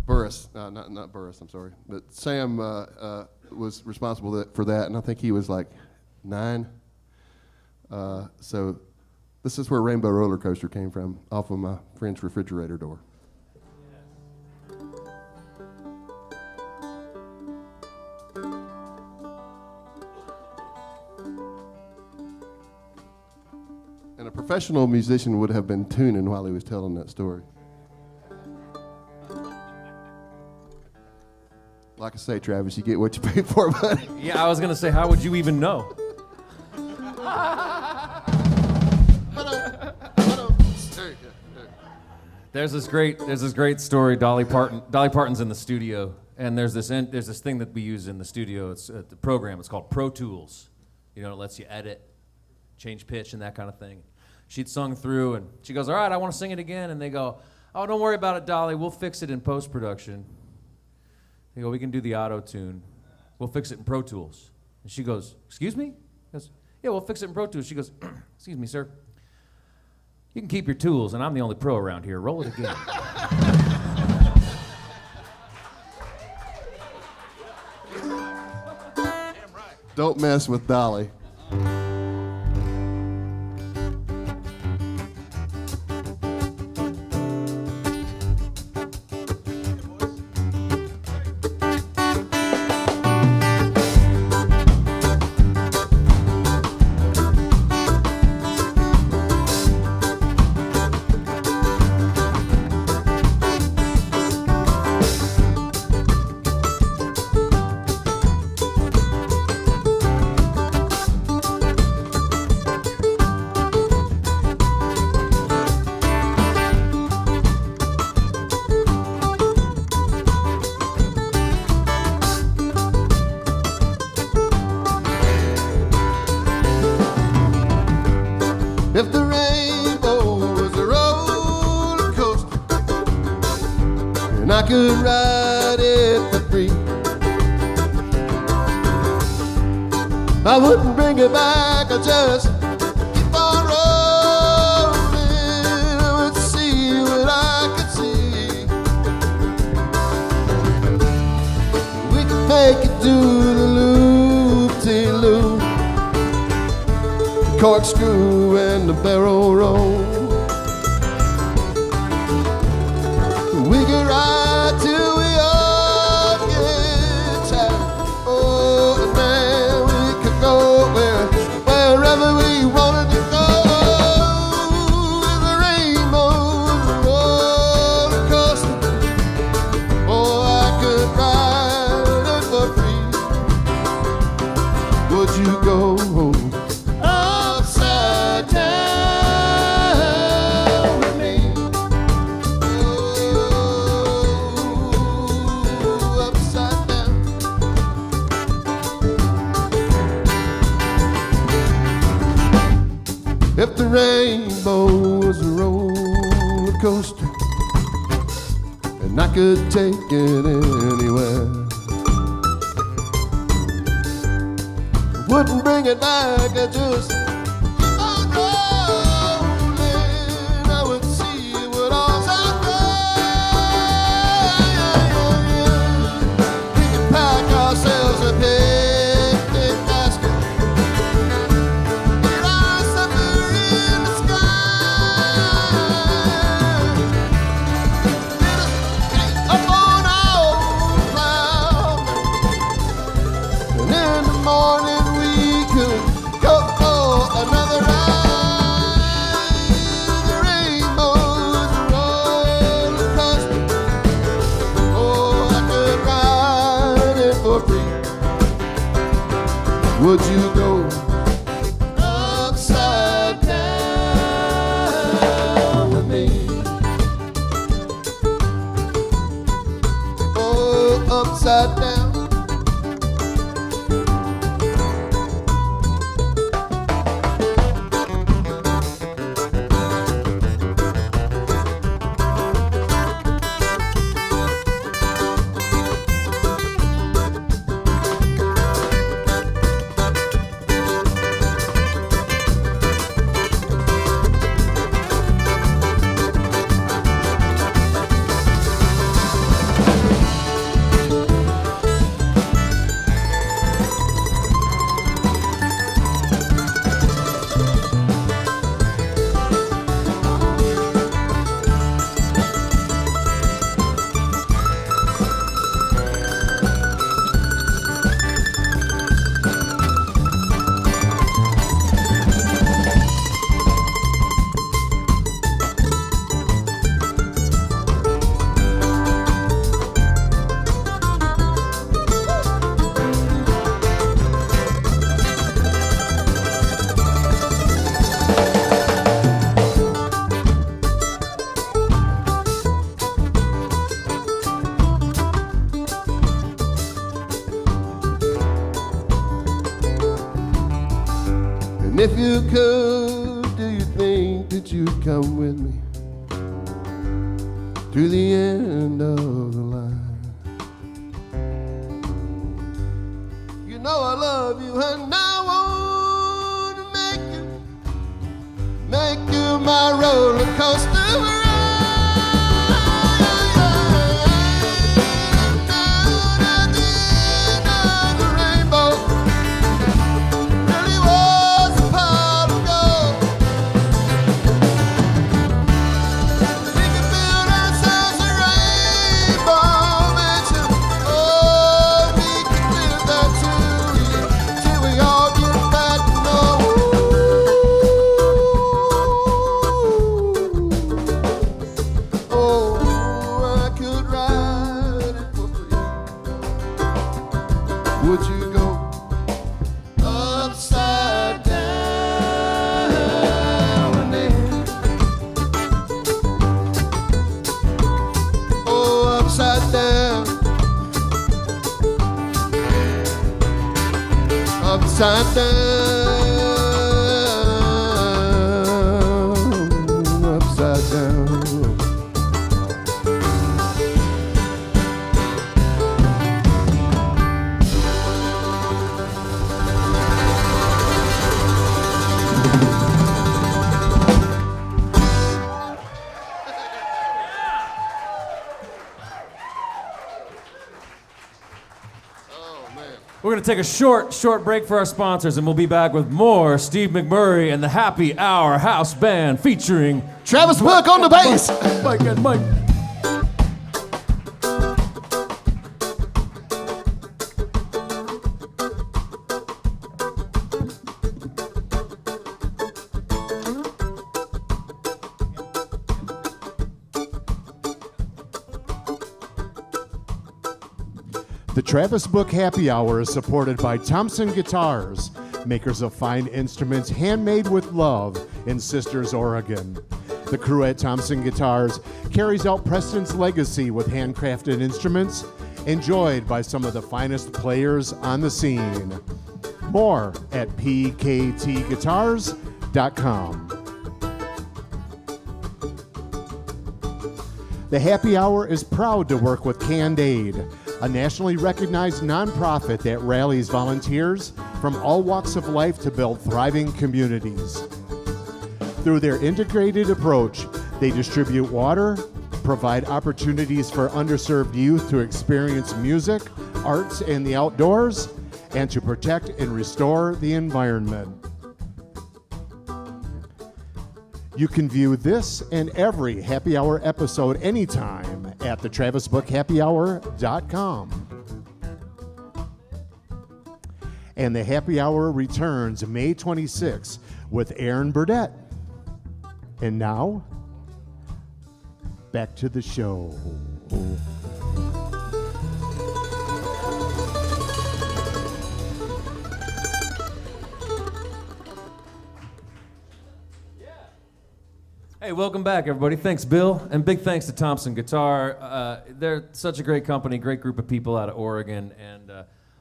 Burris, not Burris, I'm sorry, but Sam was responsible for that, and I think he was like 9. So this is where Rainbow Roller Coaster came from, off of my friend's refrigerator door. And a professional musician would have been tuning while he was telling that story. Like I say, Travis, you get what you pay for, buddy. Yeah, I was gonna say, how would you even know? There's this great story. Dolly Parton's in the studio, and there's this thing that we use in the studio. It's the program. It's called Pro Tools. You know, it lets you edit, change pitch, and that kind of thing. She'd sung through, and she goes, "All right, I want to sing it again." And they go, "Oh, don't worry about it, Dolly. We'll fix it in post-production." They go, "We can do the auto-tune. We'll fix it in Pro Tools." And she goes, "Excuse me?" He goes, "Yeah, we'll fix it in Pro Tools." She goes, "Excuse me, sir. You can keep your tools, and I'm the only pro around here. Roll it again." Don't mess with Dolly. If the rainbow was a roller coaster and I could ride it for free, I wouldn't bring it back, I just keep on rolling. I would see what I could see. We could make it to the loop-de-loop, corkscrew and the barrel roll. We could ride till we all get tired. Oh, and then we could go wherever we wanted to go. The rainbow's a roller coaster. Oh, I could ride it for free. Would you go home? If the rainbow was a roller coaster and I could take it anywhere, wouldn't bring it back, I just keep on rolling. I would see what all's out there. We could pack ourselves a picnic basket, get our supper in the sky, let us get up on our cloud, and in the morning we could go for another ride. The rainbow's a roller coaster. Oh, I could ride it for free. Would you go upside down with me? if you could, do you think that you'd come with me to the end of the line? You know I love you and I want to make you my roller coaster ride. Would you go upside down and then, oh, upside down, upside down, upside down. We're going to take a short break for our sponsors, and we'll be back with more Steve McMurray and the Happy Hour House Band featuring Travis Book on the bass. Mike and Mike. The Travis Book Happy Hour is supported by Thompson Guitars, makers of fine instruments handmade with love in Sisters, Oregon. The crew at Thompson Guitars carries out Preston's legacy with handcrafted instruments enjoyed by some of the finest players on the scene. More at pktguitars.com. The Happy Hour is proud to work with Canned Aid, a nationally recognized nonprofit that rallies volunteers from all walks of life to build thriving communities. Through their integrated approach, they distribute water, provide opportunities for underserved youth to experience music, arts, and the outdoors, and to protect and restore the environment. You can view this and every Happy Hour episode anytime at thetravisbookhappyhour.com. And the Happy Hour returns May 26th with Aaron Burdett. And now, back to the show. Hey, welcome back, everybody. Thanks, Bill, and big thanks to Thompson Guitar. They're such a great company, great group of people out of Oregon, and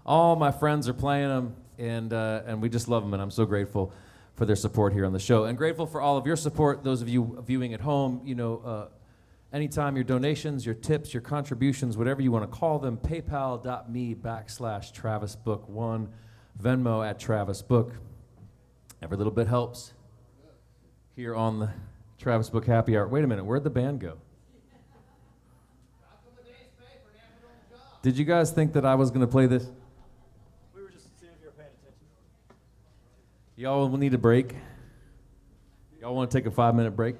all my friends are playing them, and we just love them, and I'm so grateful for their support here on the show, and grateful for all of your support, those of you viewing at home. You know, anytime your donations, your tips, your contributions, whatever you want to call them, paypal.me/TravisBook1, Venmo at TravisBook. Every little bit helps here on the Travis Book Happy Hour. Wait a minute, where'd the band go? Did you guys think that I was going to play this? We were just seeing if you were paying attention. Y'all will need a break? Y'all want to take a 5-minute break?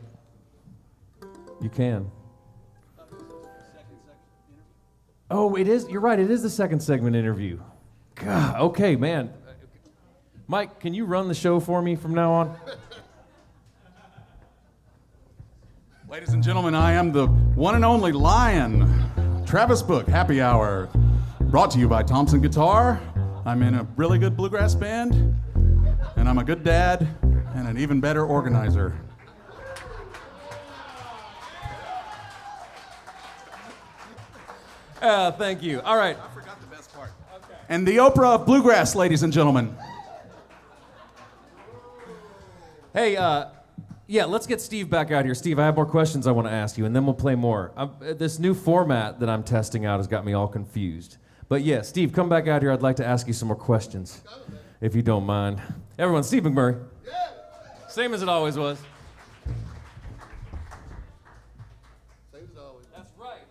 You can. Oh, it is? You're right, it is the second segment interview. God, okay, man. Mike, can you run the show for me from now on? Ladies and gentlemen, I am the one and only Lion. Travis Book Happy Hour, brought to you by Thompson Guitar. I'm in a really good bluegrass band, and I'm a good dad and an even better organizer. Thank you. All right. I forgot the best part. Okay. And the Oprah of bluegrass, ladies and gentlemen. Hey, yeah, let's get Steve back out here. Steve, I have more questions I want to ask you, and then we'll play more. This new format that I'm testing out has got me all confused. But yeah, Steve, come back out here. I'd like to ask you some more questions, if you don't mind. Everyone, Steve McMurray. Same as it always was. Same as always. That's right.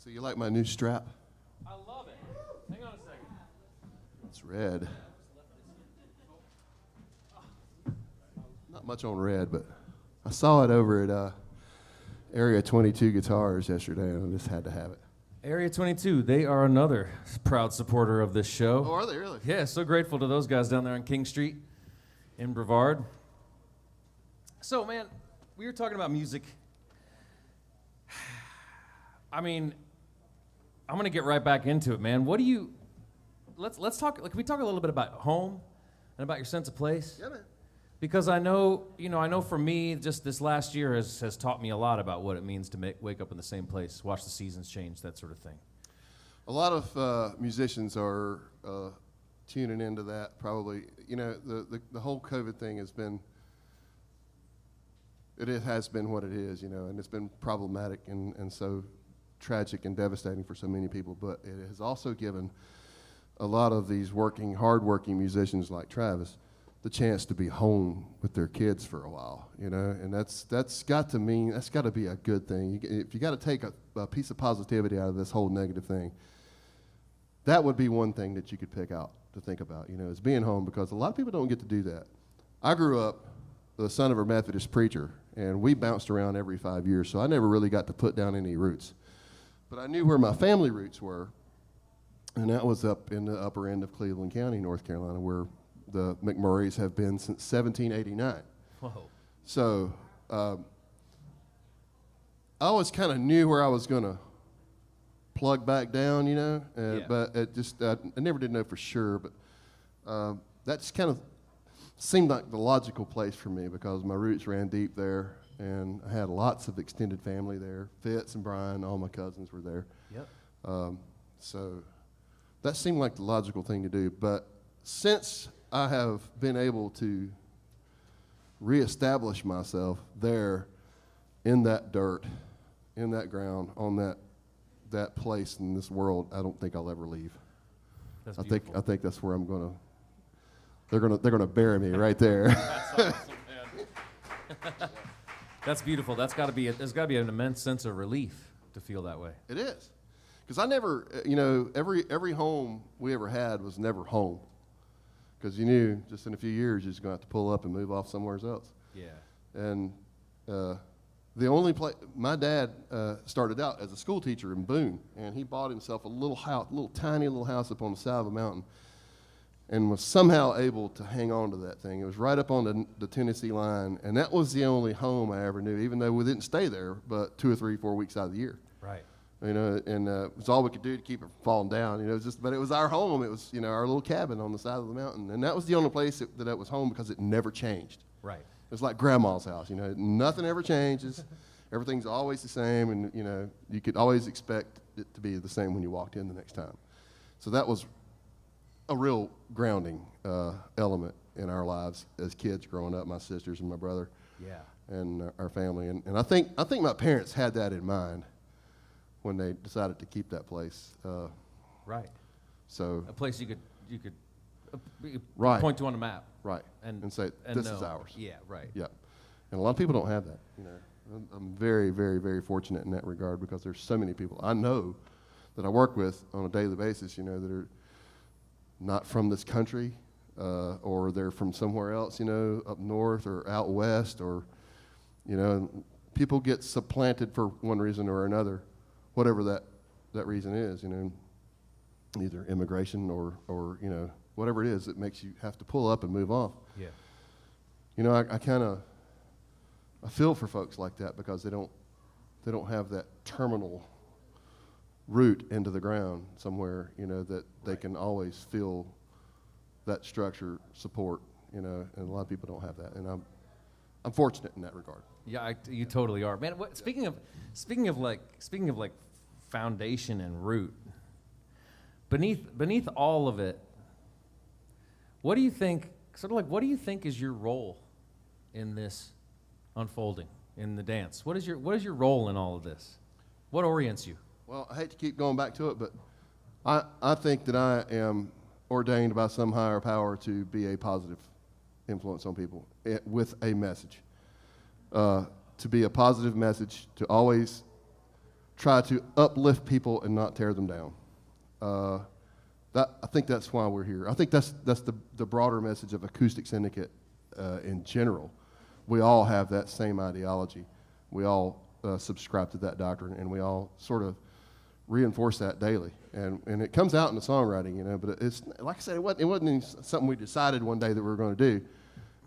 So you like my new strap? I love it. Hang on a second. It's red. Not much on red, but I saw it over at Area 22 Guitars yesterday, and I just had to have it. Area 22, they are another proud supporter of this show. Oh, are they really? Yeah, so grateful to those guys down there on King Street in Brevard. So, man, we were talking about music. I mean, I'm gonna get right back into it, man. What do you? Let's talk. Like, can we talk a little bit about home and about your sense of place? Yeah, man. Because I know for me, just this last year has taught me a lot about what it means to wake up in the same place, watch the seasons change, that sort of thing. A lot of musicians are tuning into that, probably. You know, the whole COVID thing has been what it is, you know, and it's been problematic and so tragic and devastating for so many people, but it has also given a lot of these hard-working musicians like Travis the chance to be home with their kids for a while, you know, and that's got to be a good thing. If you got to take a piece of positivity out of this whole negative thing, that would be one thing that you could pick out to think about, you know, is being home, because a lot of people don't get to do that. I grew up the son of a Methodist preacher, and we bounced around every 5 years, so I never really got to put down any roots. But I knew where my family roots were, and that was up in the upper end of Cleveland County, North Carolina, where the McMurrays have been since 1789. Whoa. So I always kind of knew where I was going to plug back down, you know, but it just I never did know for sure. But that just kind of seemed like the logical place for me, because my roots ran deep there, and I had lots of extended family there. Fitz and Brian, all my cousins were there. Yep. So that seemed like the logical thing to do. But since I have been able to reestablish myself there in that dirt, in that ground, on that place in this world, I don't think I'll ever leave. That's I beautiful. think that's where I'm gonna. They're gonna bury me right there. That's awesome, man. That's beautiful. There's got to be an immense sense of relief to feel that way. It is, because I never, you know, every home we ever had was never home, because you knew just in a few years you're just gonna have to pull up and move off somewhere else. Yeah. And the only place, my dad started out as a school teacher in Boone, and he bought himself a little house, tiny little house up on the side of a mountain, and was somehow able to hang on to that thing. It was right up on the Tennessee line, and that was the only home I ever knew, even though we didn't stay there but 2 or 3, 4 weeks out of the year. Right. You know, and it was all we could do to keep it from falling down. You know, but it was our home. It was, you know, our little cabin on the side of the mountain, and that was the only place that was home, because it never changed. Right. It was like grandma's house, you know, nothing ever changes. Everything's always the same, and, you know, you could always expect it to be the same when you walked in the next time. So that was a real grounding element in our lives as kids growing up, my sisters and my brother. Yeah. And our family. And I think my parents had that in mind when they decided to keep that place. Right. So A place you could Right. point to on a map. right, And say, and this know. is ours. Yeah. Right. Yeah, and a lot of people don't have that. You know, I'm very, very, very fortunate in that regard, because there's so many people I know that I work with on a daily basis, you know, that are not from this country, or they're from somewhere else, you know, up north or out west, or, you know, people get supplanted for one reason or another, whatever that reason is, you know, either immigration or you know, whatever it is that makes you have to pull up and move off. Yeah. You know, I feel for folks like that, because they don't have that terminal root into the ground somewhere, you know, that they can always feel that structure support, you know, and a lot of people don't have that, and I'm fortunate in that regard. Yeah, you totally are, man. Speaking of like foundation and root, beneath all of it, what do you think? sort of like, what do you think is your role in this unfolding, in the dance? What is your role in all of this? What orients you? Well, I hate to keep going back to it, but I think that I am ordained by some higher power to be a positive influence on people with a message. To be a positive message, to always try to uplift people and not tear them down. I think that's why we're here. I think that's the broader message of Acoustic Syndicate in general. We all have that same ideology. We all subscribe to that doctrine, and we all sort of reinforce that daily. And it comes out in the songwriting, you know. But it's like I said, it wasn't something we decided one day that we were going to do.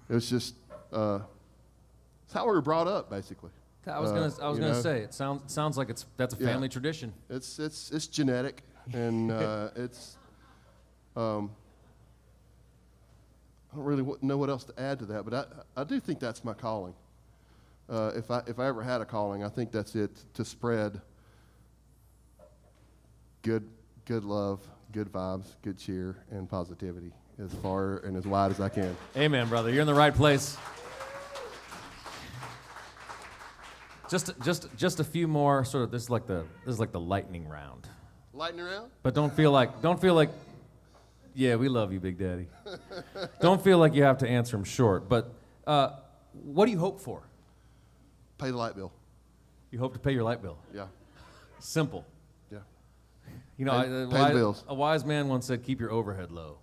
It was just it's how we were brought up, basically. I was gonna say it sounds like that's a family tradition. It's genetic, and it's I don't really know what else to add to that, but I do think that's my calling. If I ever had a calling, I think that's it, to spread good love, good vibes, good cheer, and positivity as far and as wide as I can. Amen, brother. You're in the right place. Just a few more sort of. This is like the lightning round. Lightning round? But don't feel like. Yeah, we love you, Big Daddy. Don't feel like you have to answer them short. But what do you hope for? Pay the light bill. You hope to pay your light bill. Yeah. Simple. Yeah. You know, Pay the bills. A wise man once said, "Keep your overhead low."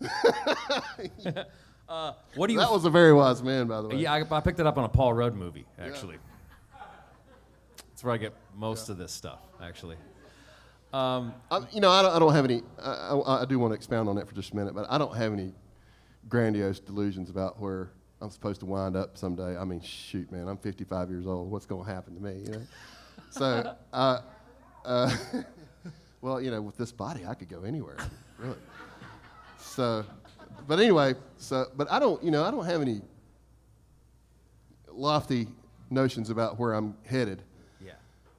What do you? That was a very wise man, by the way. Yeah, I picked it up on a Paul Rudd movie, actually. That's where I get most of this stuff, actually. I don't have any. I do want to expound on that for just a minute, but I don't have any grandiose delusions about where I'm supposed to wind up someday. I mean, shoot, man, I'm 55 years old. What's going to happen to me? You know. So, well, you know, with this body, I could go anywhere, really. So, but anyway, but I don't have any lofty notions about where I'm headed. Yeah.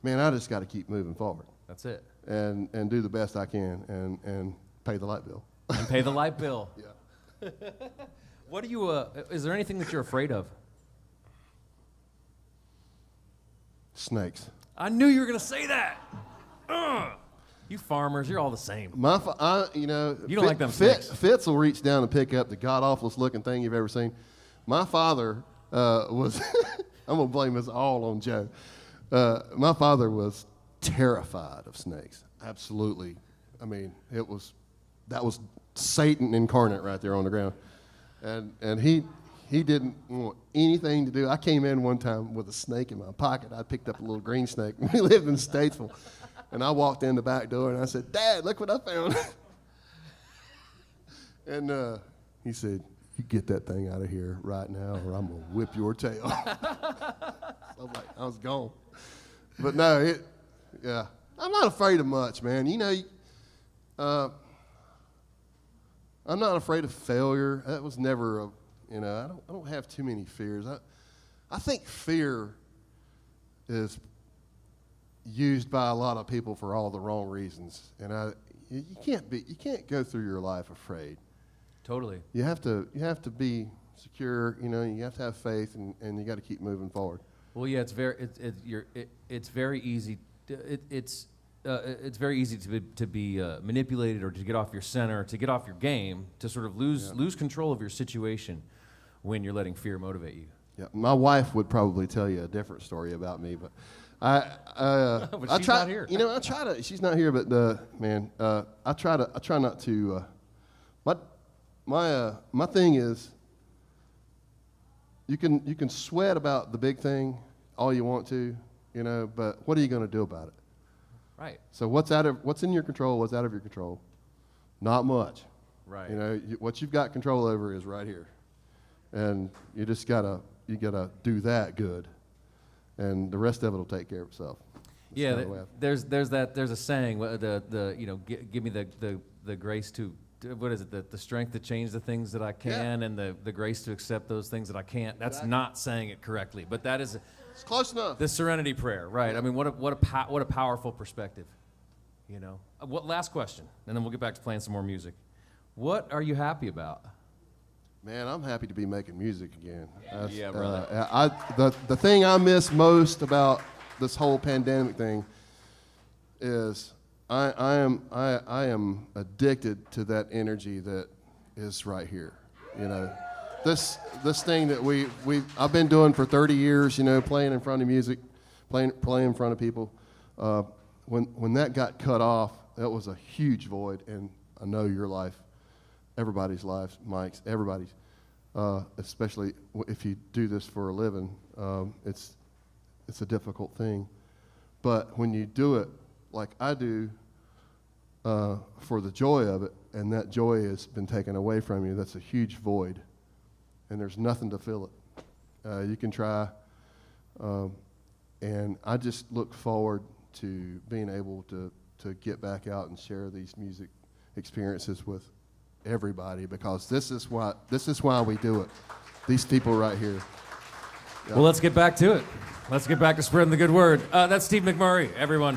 Man, I just got to keep moving forward. That's it. And do the best I can and pay the light bill. And pay the light bill. Yeah. What do you? Is there anything that you're afraid of? Snakes. I knew you were gonna say that. You farmers, you're all the same. You don't like them snakes. Fitz will reach down and pick up the god-awfulest looking thing you've ever seen. My father was, I'm going to blame this all on Joe. My father was terrified of snakes. Absolutely. I mean, that was Satan incarnate right there on the ground. And he didn't want anything to do. I came in one time with a snake in my pocket. I picked up a little green snake. We lived in Statesville. And I walked in the back door and I said, "Dad, look what I found." And he said, "You get that thing out of here right now or I'm going to whip your tail." I was gone. But no, I'm not afraid of much, man. You know, I'm not afraid of failure. That was never I don't have too many fears. I think fear is used by a lot of people for all the wrong reasons, and you can't go through your life afraid. Totally. You have to be secure. You know, you have to have faith, and you got to keep moving forward. Well, yeah, it's very easy. It's very easy to be manipulated or to get off your center, to get off your game, to sort of lose control of your situation when you're letting fear motivate you. Yeah, my wife would probably tell you a different story about me, but but she's not here. You know, I try to. She's not here, but man, I try not to. My thing is, you can sweat about the big thing all you want to, you know, but what are you going to do about it? Right. So what's in your control? What's out of your control? Not much. Right. You know, what you've got control over is right here, and you just gotta do that good, and the rest of it will take care of itself. Yeah, there's a saying, give me the grace to, what is it, the strength to change the things that I can, and the grace to accept those things that I can't. That's not saying it correctly, but that is it's close enough. The serenity prayer, right? Yeah. I mean, what a powerful perspective, you know. Last question, and then we'll get back to playing some more music. What are you happy about? Man, I'm happy to be making music again. Yeah, brother. The thing I miss most about this whole pandemic thing is I am addicted to that energy that is right here. You know, this thing that I've been doing for 30 years. You know, playing in front of music, playing in front of people. When that got cut off, that was a huge void, and I know your life. Everybody's lives, Mike's, everybody's, especially if you do this for a living, it's a difficult thing. But when you do it like I do, for the joy of it, and that joy has been taken away from you, that's a huge void, and there's nothing to fill it. You can try, and I just look forward to being able to get back out and share these music experiences with everybody, because this is why we do it. These people right here. Yeah. Well, let's get back to it. Let's get back to spreading the good word. That's Steve McMurry, everyone.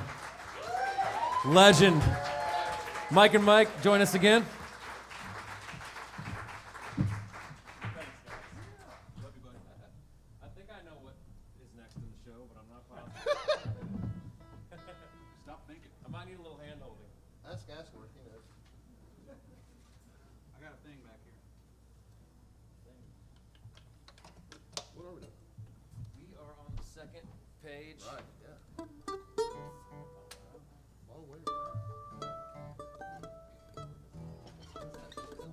Legend. Mike and Mike, join us again. I think I know what is next in the show, but I'm not positive. Stop thinking. I might need a little hand holding. That's Ashworth, you know. I got a thing back here. What are we doing? We are on the second page. Right, yeah. Long way.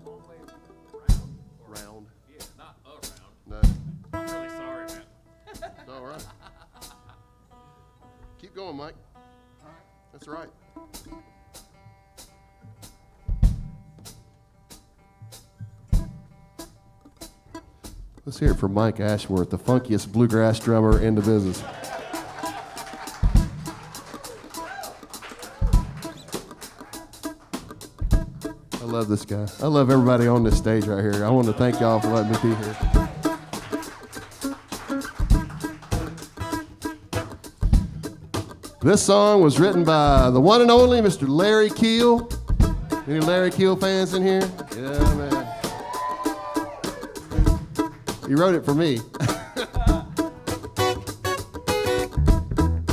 Long way around. Round. Yeah, not around. No, I'm really sorry, man. it's all right. Keep going, Mike. That's right. Let's hear it for Mike Ashworth, the funkiest bluegrass drummer in the business. I love this guy. I love everybody on this stage right here. I want to thank y'all for letting me be here. This song was written by the one and only Mr. Larry Keel. Any Larry Keel fans in here? Yeah, man. He wrote it for me. I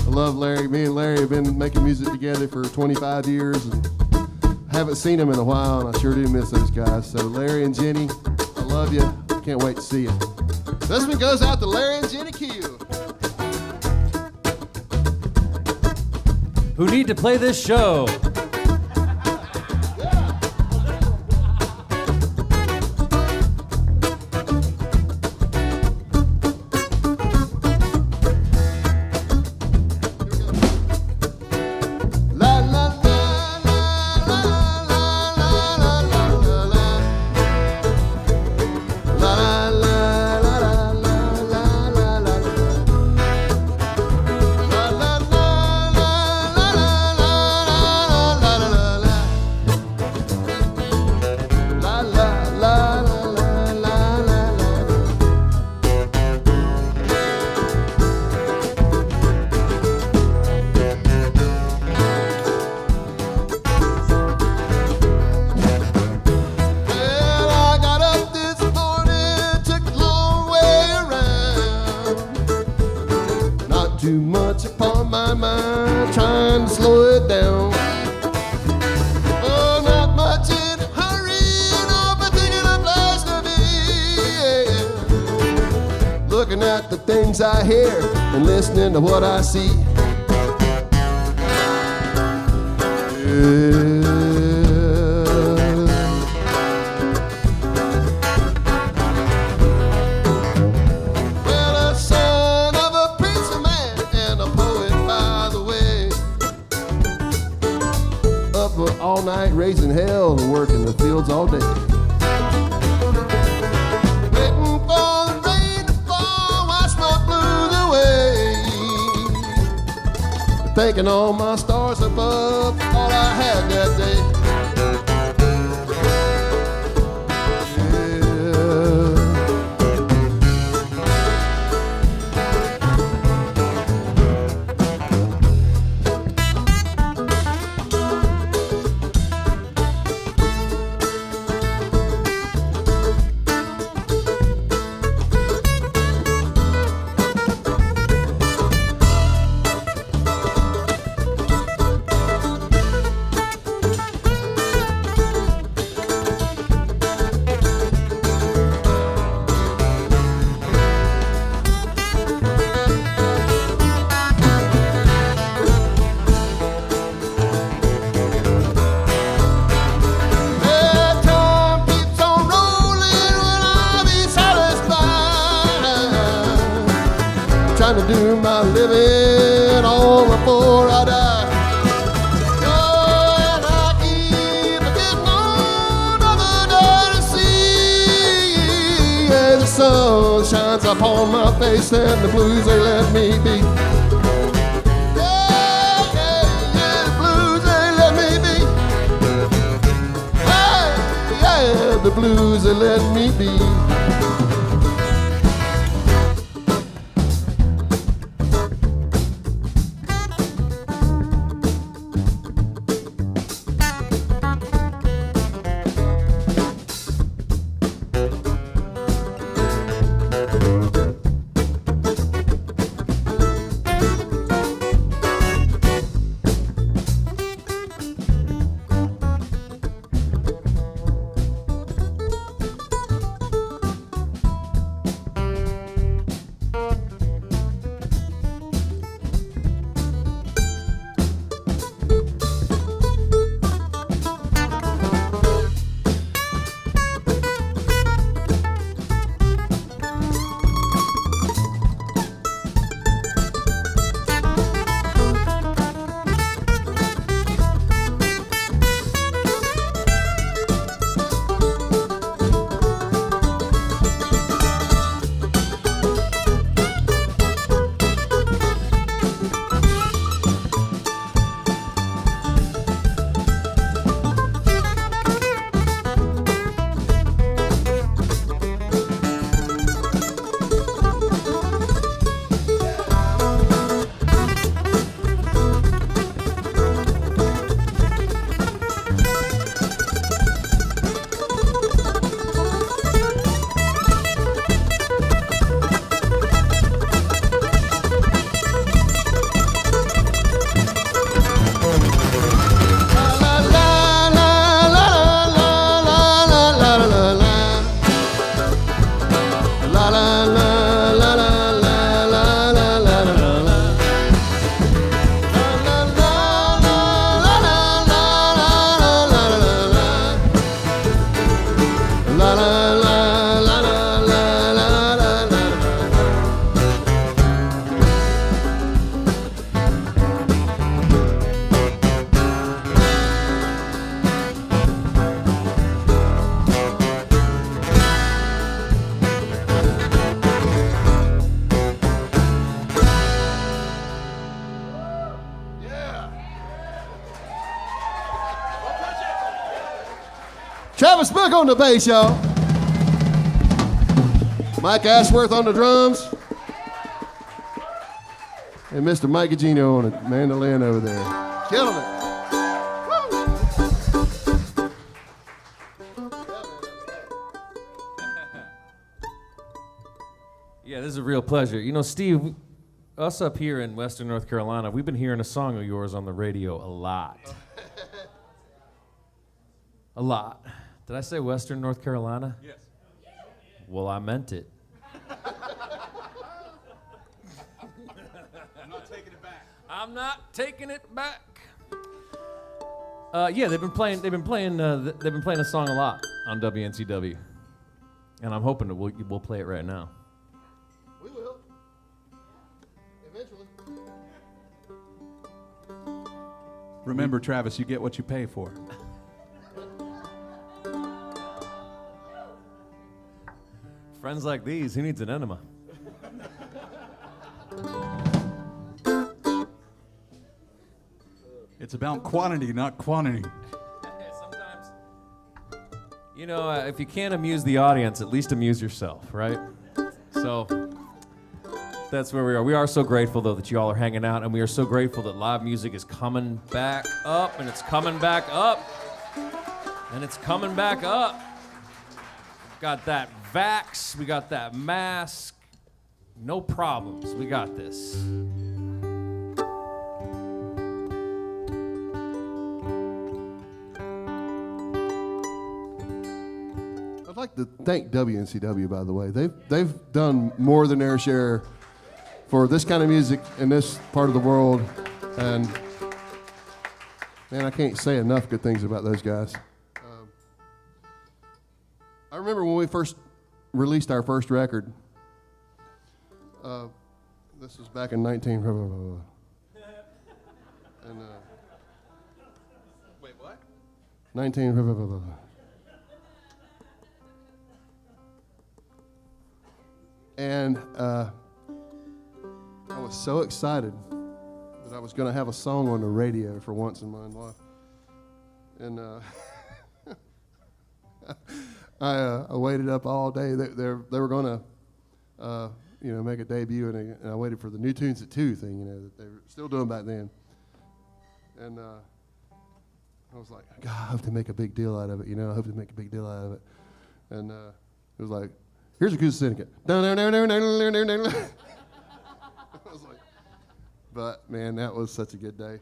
love Larry. Me and Larry have been making music together for 25 years, and haven't seen him in a while, and I sure do miss those guys. So Larry and Jenny, I love you. Can't wait to see you. This one goes out to Larry and Jenny Keel. Who need to play this show? Too much upon my mind, trying to slow it down. Oh, not much in a hurry, no, but thinking of place to be. Yeah. Looking at the things I hear and listening to what I see. Yeah. All night raising hell and working the fields all day. Waiting for the rain to fall, wash my blues away. Thanking all my stars above, all I had that day. to do my living all before I die. Oh, and I keep getting on another day to see. Yeah, the sun shines upon my face and the blues, they let me be. Yeah, yeah, yeah, the blues, they let me be. Hey, yeah, the blues, they let me be. Travis Book on the bass, y'all. Mike Ashworth on the drums. And Mr. Mike Gugino on the mandolin over there. Killing it. Yeah, this is a real pleasure. You know, Steve, us up here in Western North Carolina, we've been hearing a song of yours on the radio a lot. A lot. Did I say Western North Carolina? Yes. Well, I meant it. I'm not taking it back. I'm not taking it back. Yeah, they've been playing a song a lot on WNCW, and I'm hoping that we'll play it right now. We will. Eventually. Remember, Travis, you get what you pay for. Friends like these, who needs an enema? It's about quantity, not quantity. Sometimes, you know, if you can't amuse the audience, at least amuse yourself, right? So that's where we are. We are so grateful, though, that you all are hanging out, and we are so grateful that live music is coming back up, and it's coming back up, and it's coming back up. Got that vax, we got that mask, no problems, we got this. I'd like to thank WNCW, by the way. They've done more than their share for this kind of music in this part of the world, and man, I can't say enough good things about those guys. I remember when we first released our first record, the This was back in 19. And Wait, what? 19. And I was so excited that I was going to have a song on the radio for once in my life. And I waited up all day. They were going to, make a debut, and I waited for the New Tunes at 2 thing, that they were still doing back then. And I was like, God, I hope to make a big deal out of it, I hope to make a big deal out of it. And it was like, here's a acoustic syndicate. I was like, but man, that was such a good day.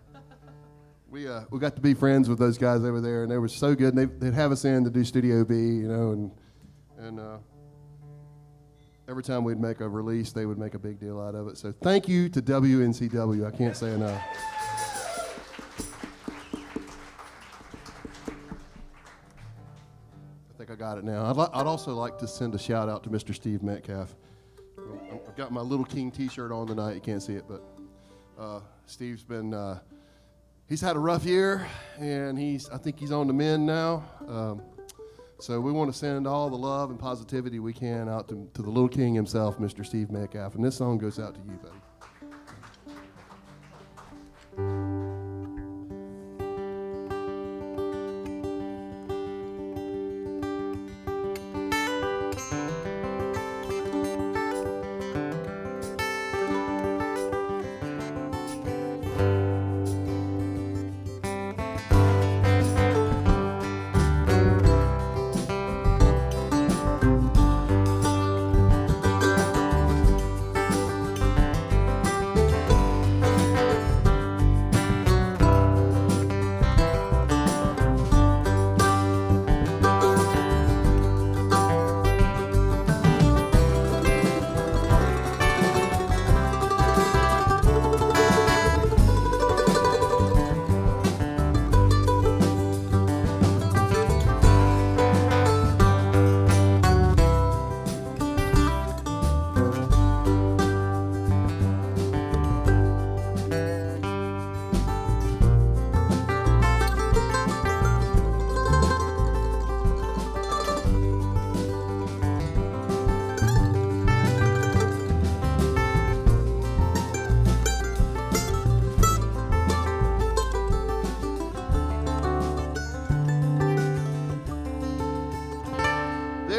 We got to be friends with those guys over there, and they were so good. And they'd have us in to do Studio B, and every time we'd make a release, they would make a big deal out of it. So thank you to WNCW. I can't say enough. I think I got it now. I'd also like to send a shout out to Mr. Steve Metcalf. I've got my Little King T-shirt on tonight. You can't see it, but Steve's been. He's had a rough year, and I think he's on the mend now. So we want to send all the love and positivity we can out to the Little King himself, Mr. Steve Metcalf. And this song goes out to you, buddy.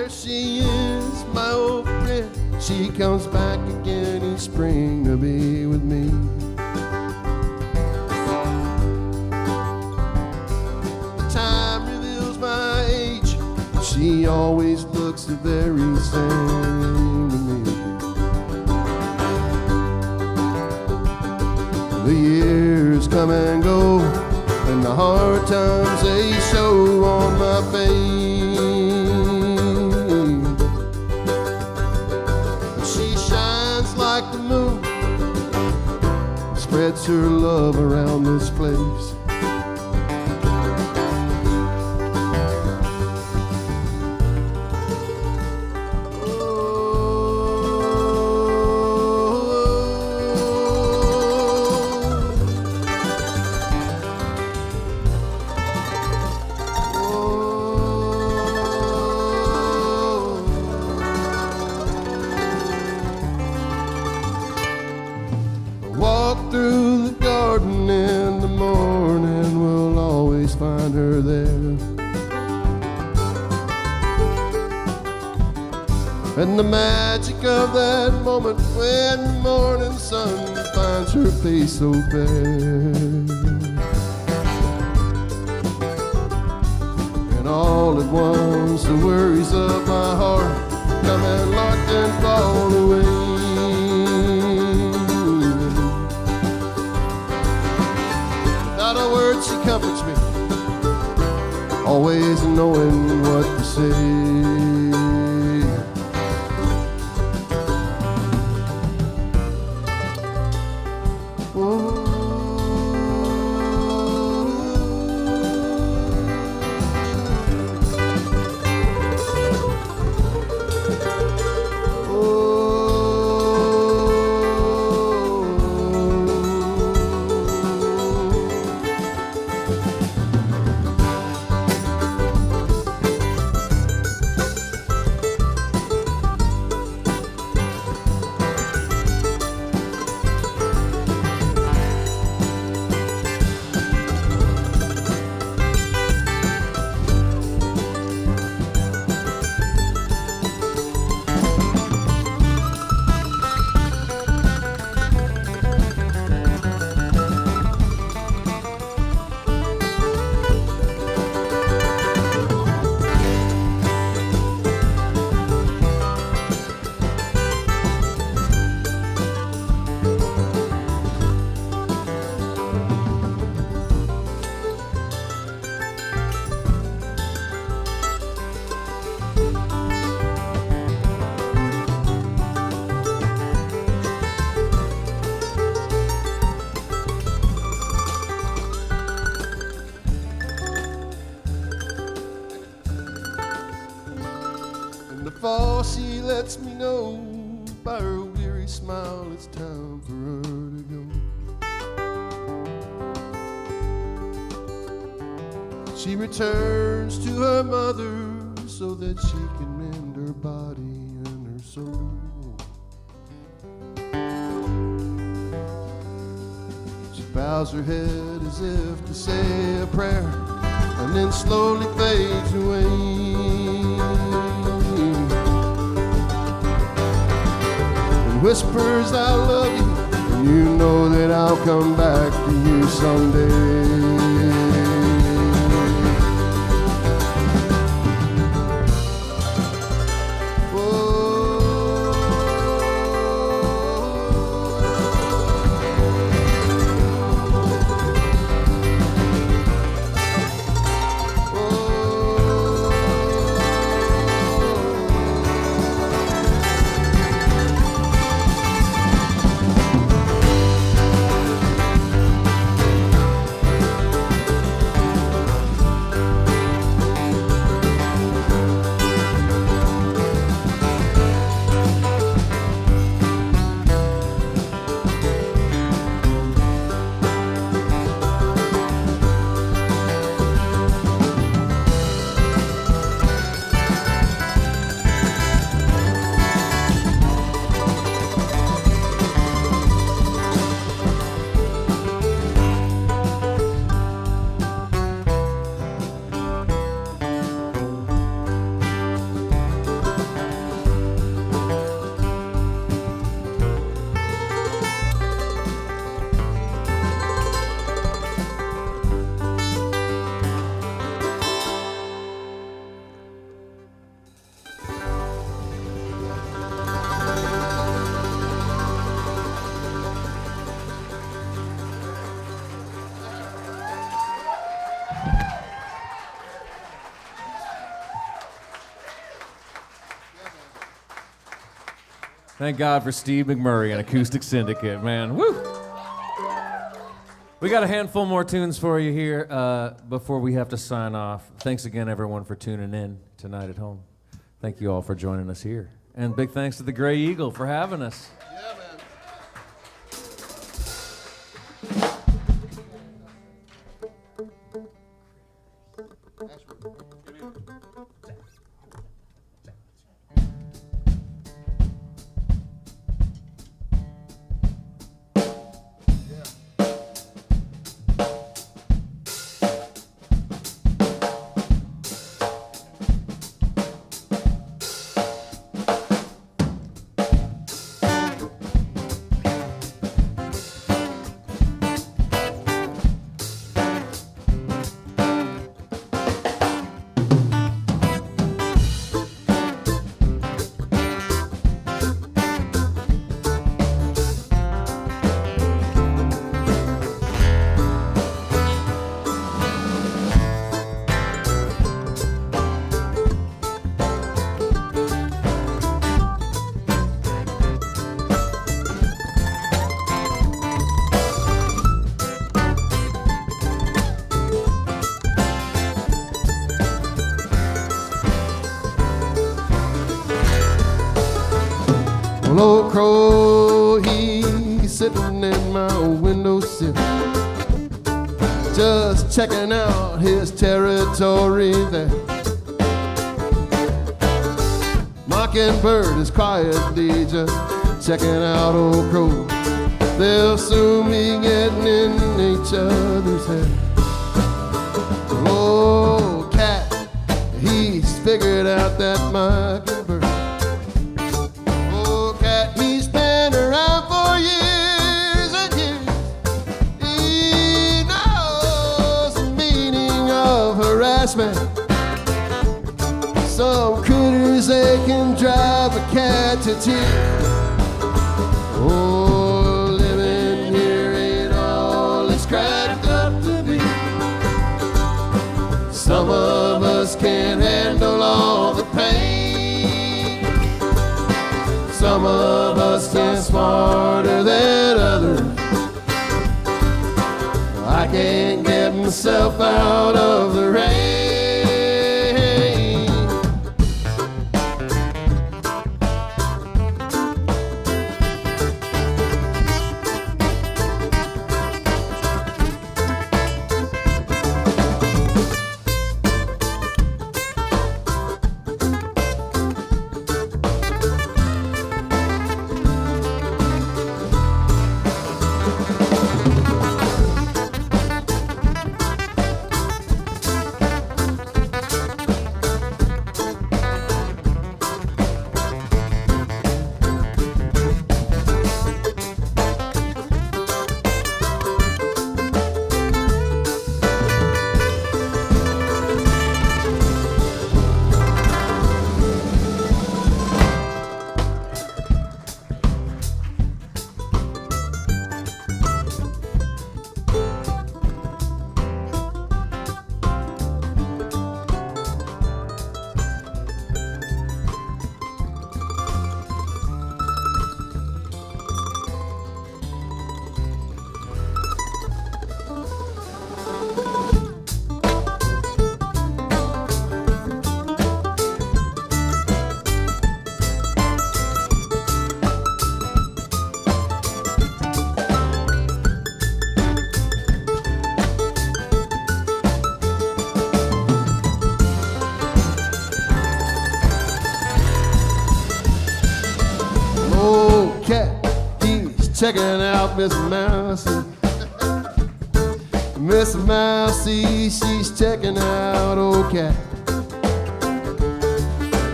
She is my old friend. She comes back again each spring to be with me. The time reveals my age. She always looks the very same to me. The years come and go, and the hard times they show on my face. Like the moon spreads her love around this place. Through the garden in the morning, we'll always find her there. And the magic of that moment when the morning sun finds her face so fair. And all at once the worries of my heart come and lock and fall away. Without a word she comforts me, always knowing what to say. In the fall, she lets me know by her weary smile it's time for her to go. She returns to her mother so that she can mend her body and her soul. She bows her head as if to say a prayer and then slowly fades away. And whispers, I love you, and you know that I'll come back to you someday. Thank God for Steve McMurry and Acoustic Syndicate, man. Woo! We got a handful more tunes for you here before we have to sign off. Thanks again, everyone, for tuning in tonight at home. Thank you all for joining us here. And big thanks to the Gray Eagle for having us. Yeah, man. Well, old crow, he's sitting in my windowsill, just checking out his territory there. Mockingbird is quietly just checking out old crow. They'll soon be getting in each other's head. Well, old cat, he's figured out that mockingbird. Some critters, they can drive a cat to tears. Oh, living here ain't all it's cracked up to be. Some of us can't handle all the pain. Some of us are smarter than others. I can't get myself out of the rain. checking out Miss Mousy. Miss Mousy, she's checking out old cat.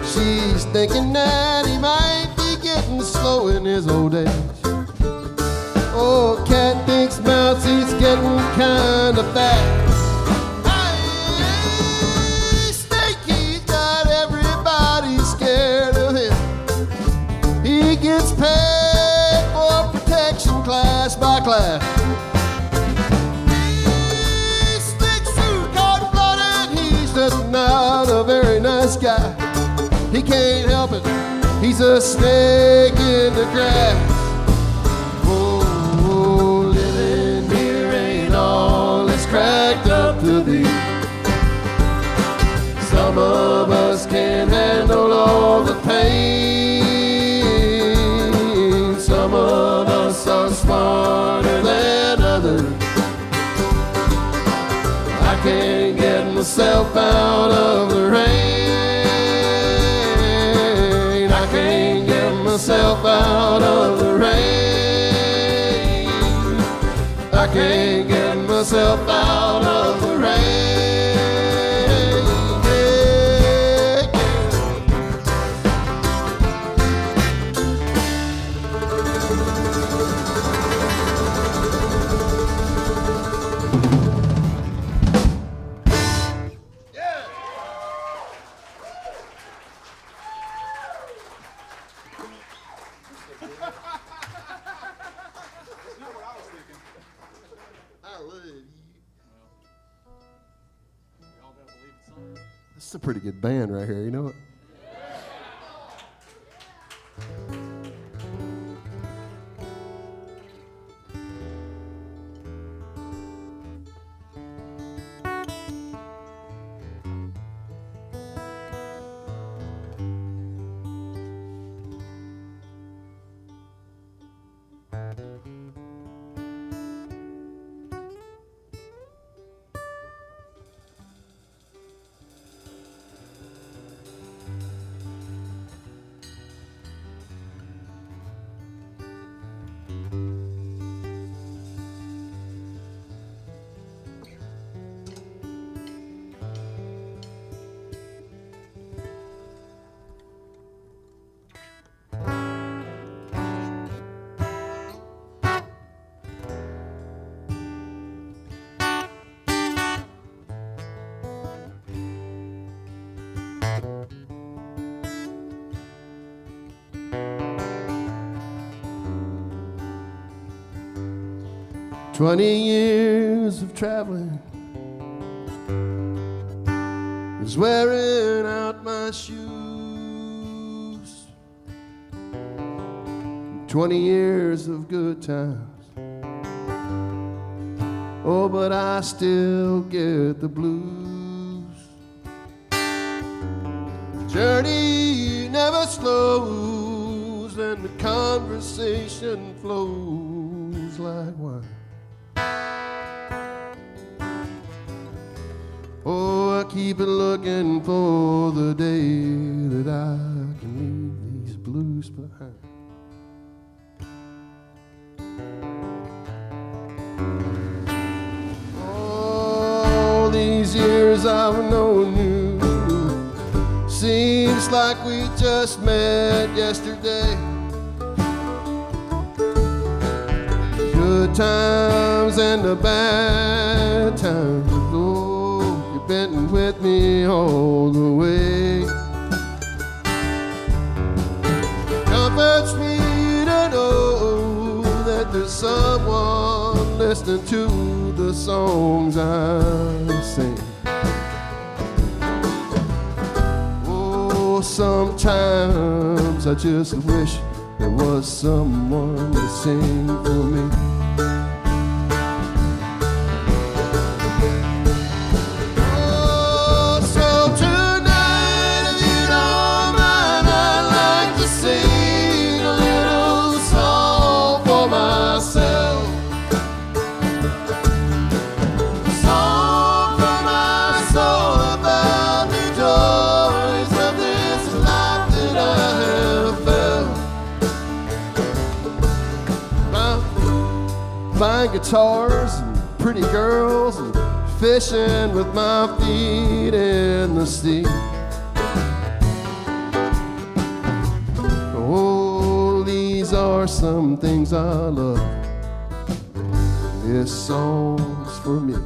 She's thinking that he might be getting slow in his old age. Old cat thinks Mousy's getting kinda fat. Hey, Stinky's got everybody scared of him. He gets paid for protection class by class. He sticks to cold-blooded, he's just not a very nice guy. He can't help it, he's a snake in the grass. Oh, living here ain't all it's cracked up to be. Some of us can't handle all the pain. Some of us are smarter than others. I can't get myself out of the rain. I can't get myself out of the rain. I can't get myself out of the rain. This is a pretty good band right here, you know it? "20 years of traveling is wearing out my shoes. 20 years of good times, oh, but I still get the blues. The journey never slows and the conversation flows like wine. Oh, I keep it looking for the day that I can leave these blues behind. All these years I've known you, seems like we just met yesterday. Good times and the bad times, oh, been with me all the way. Comforts me to know that there's someone listening to the songs I sing. Oh, sometimes I just wish there was someone to sing for me. playing guitars and pretty girls and fishing with my feet in the sea. Oh, these are some things I love. This song's for me.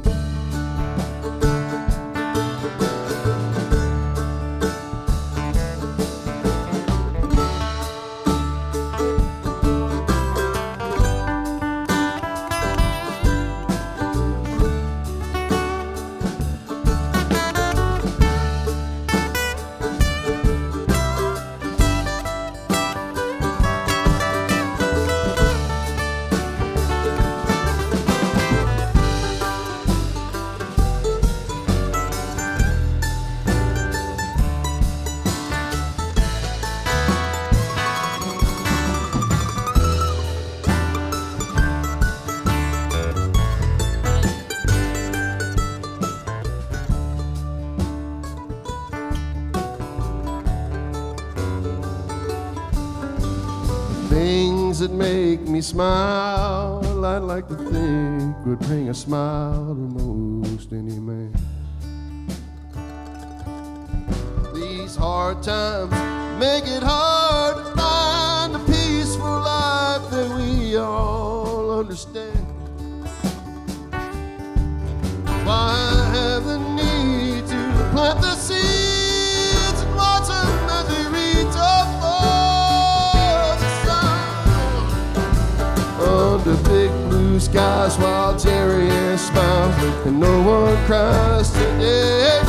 Things that make me smile, I'd like to think would bring a smile to most any man. These hard times make it hard to find a peaceful life that we all understand. Why I have the need to plant the seeds and watch them as they reach up for the sun. Under big blue skies while Jerry smiles and no one cries today.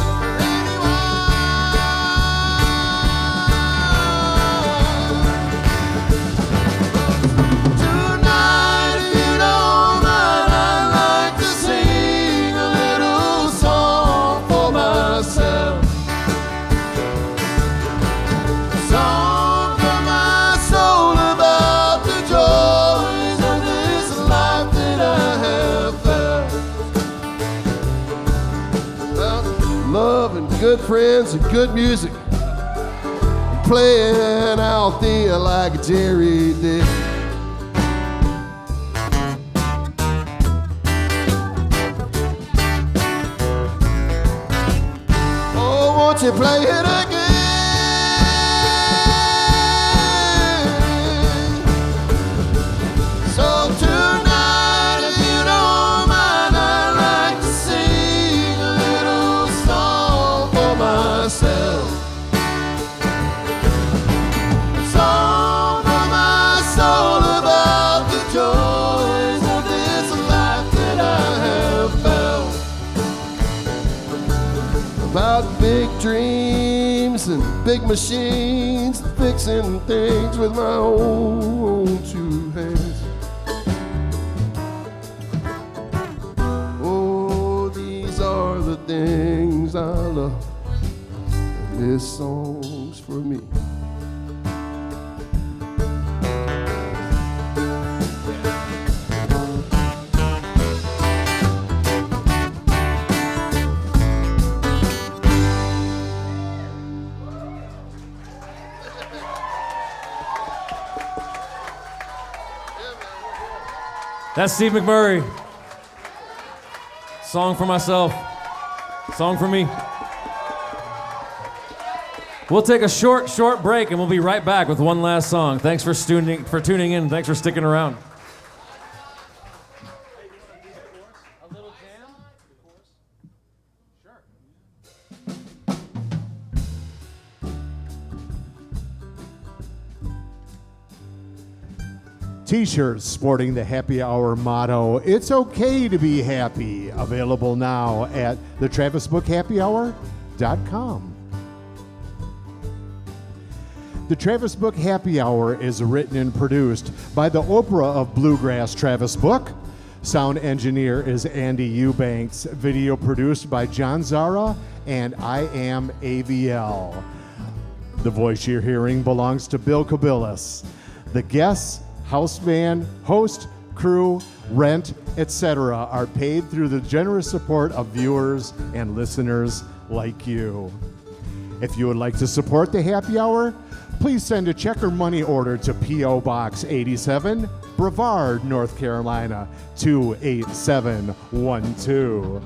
Good friends and good music, playing out there like Jerry did. Oh, won't you play it again? So tonight, if you don't mind, I'd like to sing a little song for myself. A song for my soul about the joys of this life that I have felt. About big dreams and big machines, fixing things with my own two hands. Oh, these are the things I love, and this song's for me. That's Steve McMurray. Song for myself. Song for me. We'll take a short break and we'll be right back with one last song. Thanks for tuning in. Thanks for sticking around. A little jam? Sure. T-shirts sporting the Happy Hour motto, "It's okay to be happy," available now at thetravisbookhappyhour.com. The Travis Book Happy Hour is written and produced by the Oprah of Bluegrass, Travis Book. Sound engineer is Andy Eubanks. Video produced by John Zara and I Am AVL. The voice you're hearing belongs to Bill Kobilis. The guests, house band, host, crew, rent, etc. are paid through the generous support of viewers and listeners like you. If you would like to support the Happy Hour, please send a check or money order to P.O. Box 87, Brevard, North Carolina, 28712.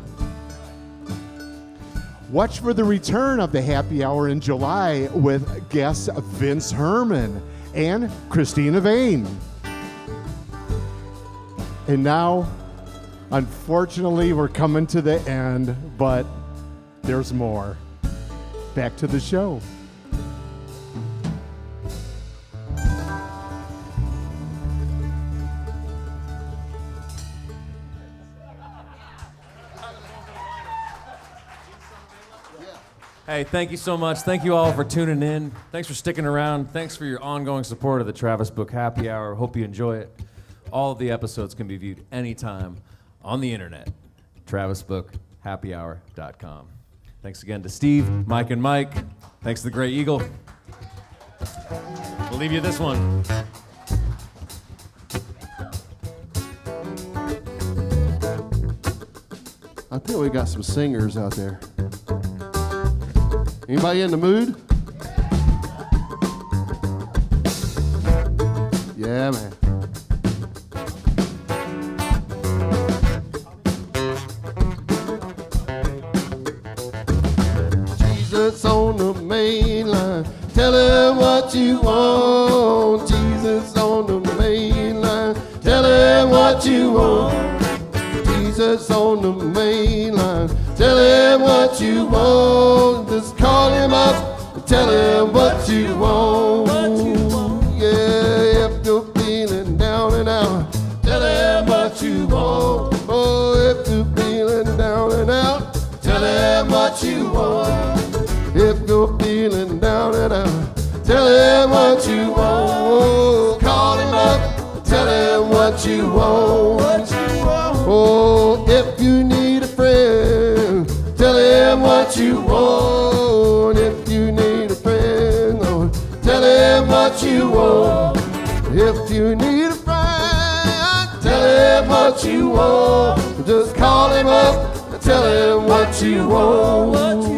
Watch for the return of the happy hour in July with guests Vince Herman and Christina Vane. And now, unfortunately, we're coming to the end, but there's more. Back to the show. Hey, thank you so much. Thank you all for tuning in. Thanks for sticking around. Thanks for your ongoing support of the Travis Book Happy Hour. Hope you enjoy it. All of the episodes can be viewed anytime on the internet, travisbookhappyhour.com. Thanks again to Steve, Mike, and Mike. Thanks to the Great Eagle. We'll leave you this one. I think we got some singers out there. Anybody in the mood? Yeah, man. Jesus on the main line, tell him what you want. Jesus on the main line, tell him what you want. Jesus on the main line, tell him what you want. Just call him up and tell him what you want. Yeah, if you're feeling down and out, tell him what you want. Oh, if you're feeling down and out, tell him what you want. If you're feeling down and out, tell him what you want. Call him up and tell him what you want. Oh, if you need a friend, tell him what you want. If you need a friend, oh, tell him what you want. If you need a friend, tell him what you want. Just call him up and tell him what you want.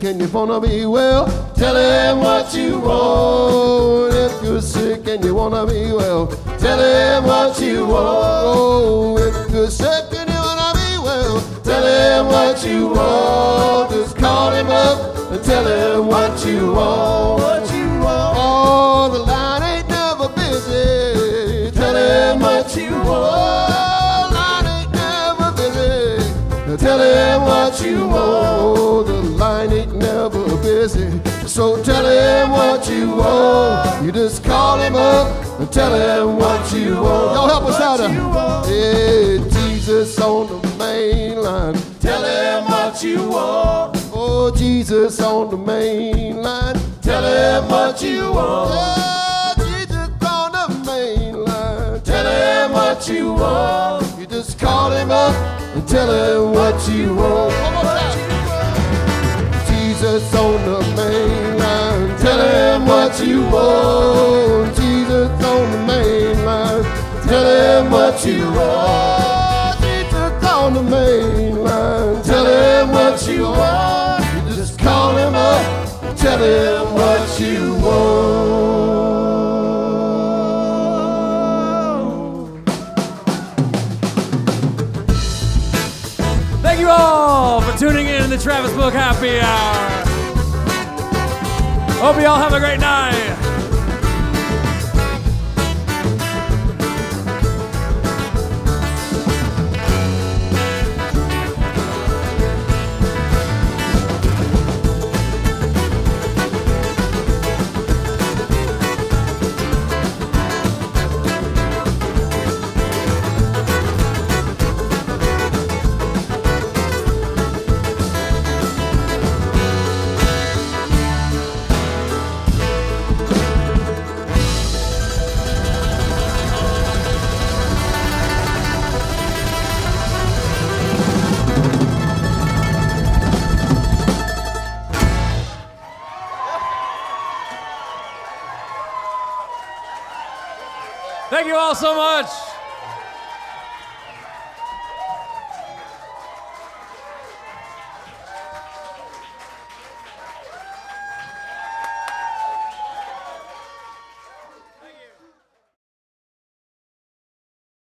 And you wanna be well, tell him what you want. If you're sick and you wanna be well, tell him what you want. Oh, if you're sick and you wanna be well, tell him what you want. Just call him up and tell him what you want. Oh, the line ain't never busy. Tell him what you want. Line ain't never busy. Tell him what you want. The line ain't never busy. So tell him what you want. You just call him up and tell him what you want. Y'all help us out. Yeah, Jesus on the main line. Tell him what you want. Oh, Jesus on the main line. Tell him what you want. Yeah, Jesus on the main line. Tell him what you want. You just call him up and tell him what you want. One more time. Jesus on the main line, tell him what you want. Jesus on the main line, tell him what you want. Jesus on the main line, tell him what you want. You just call him up and tell him what you want. Thank you all for tuning in to the Travis Book Happy Hour. Hope you all have a great night. Thank you all so much.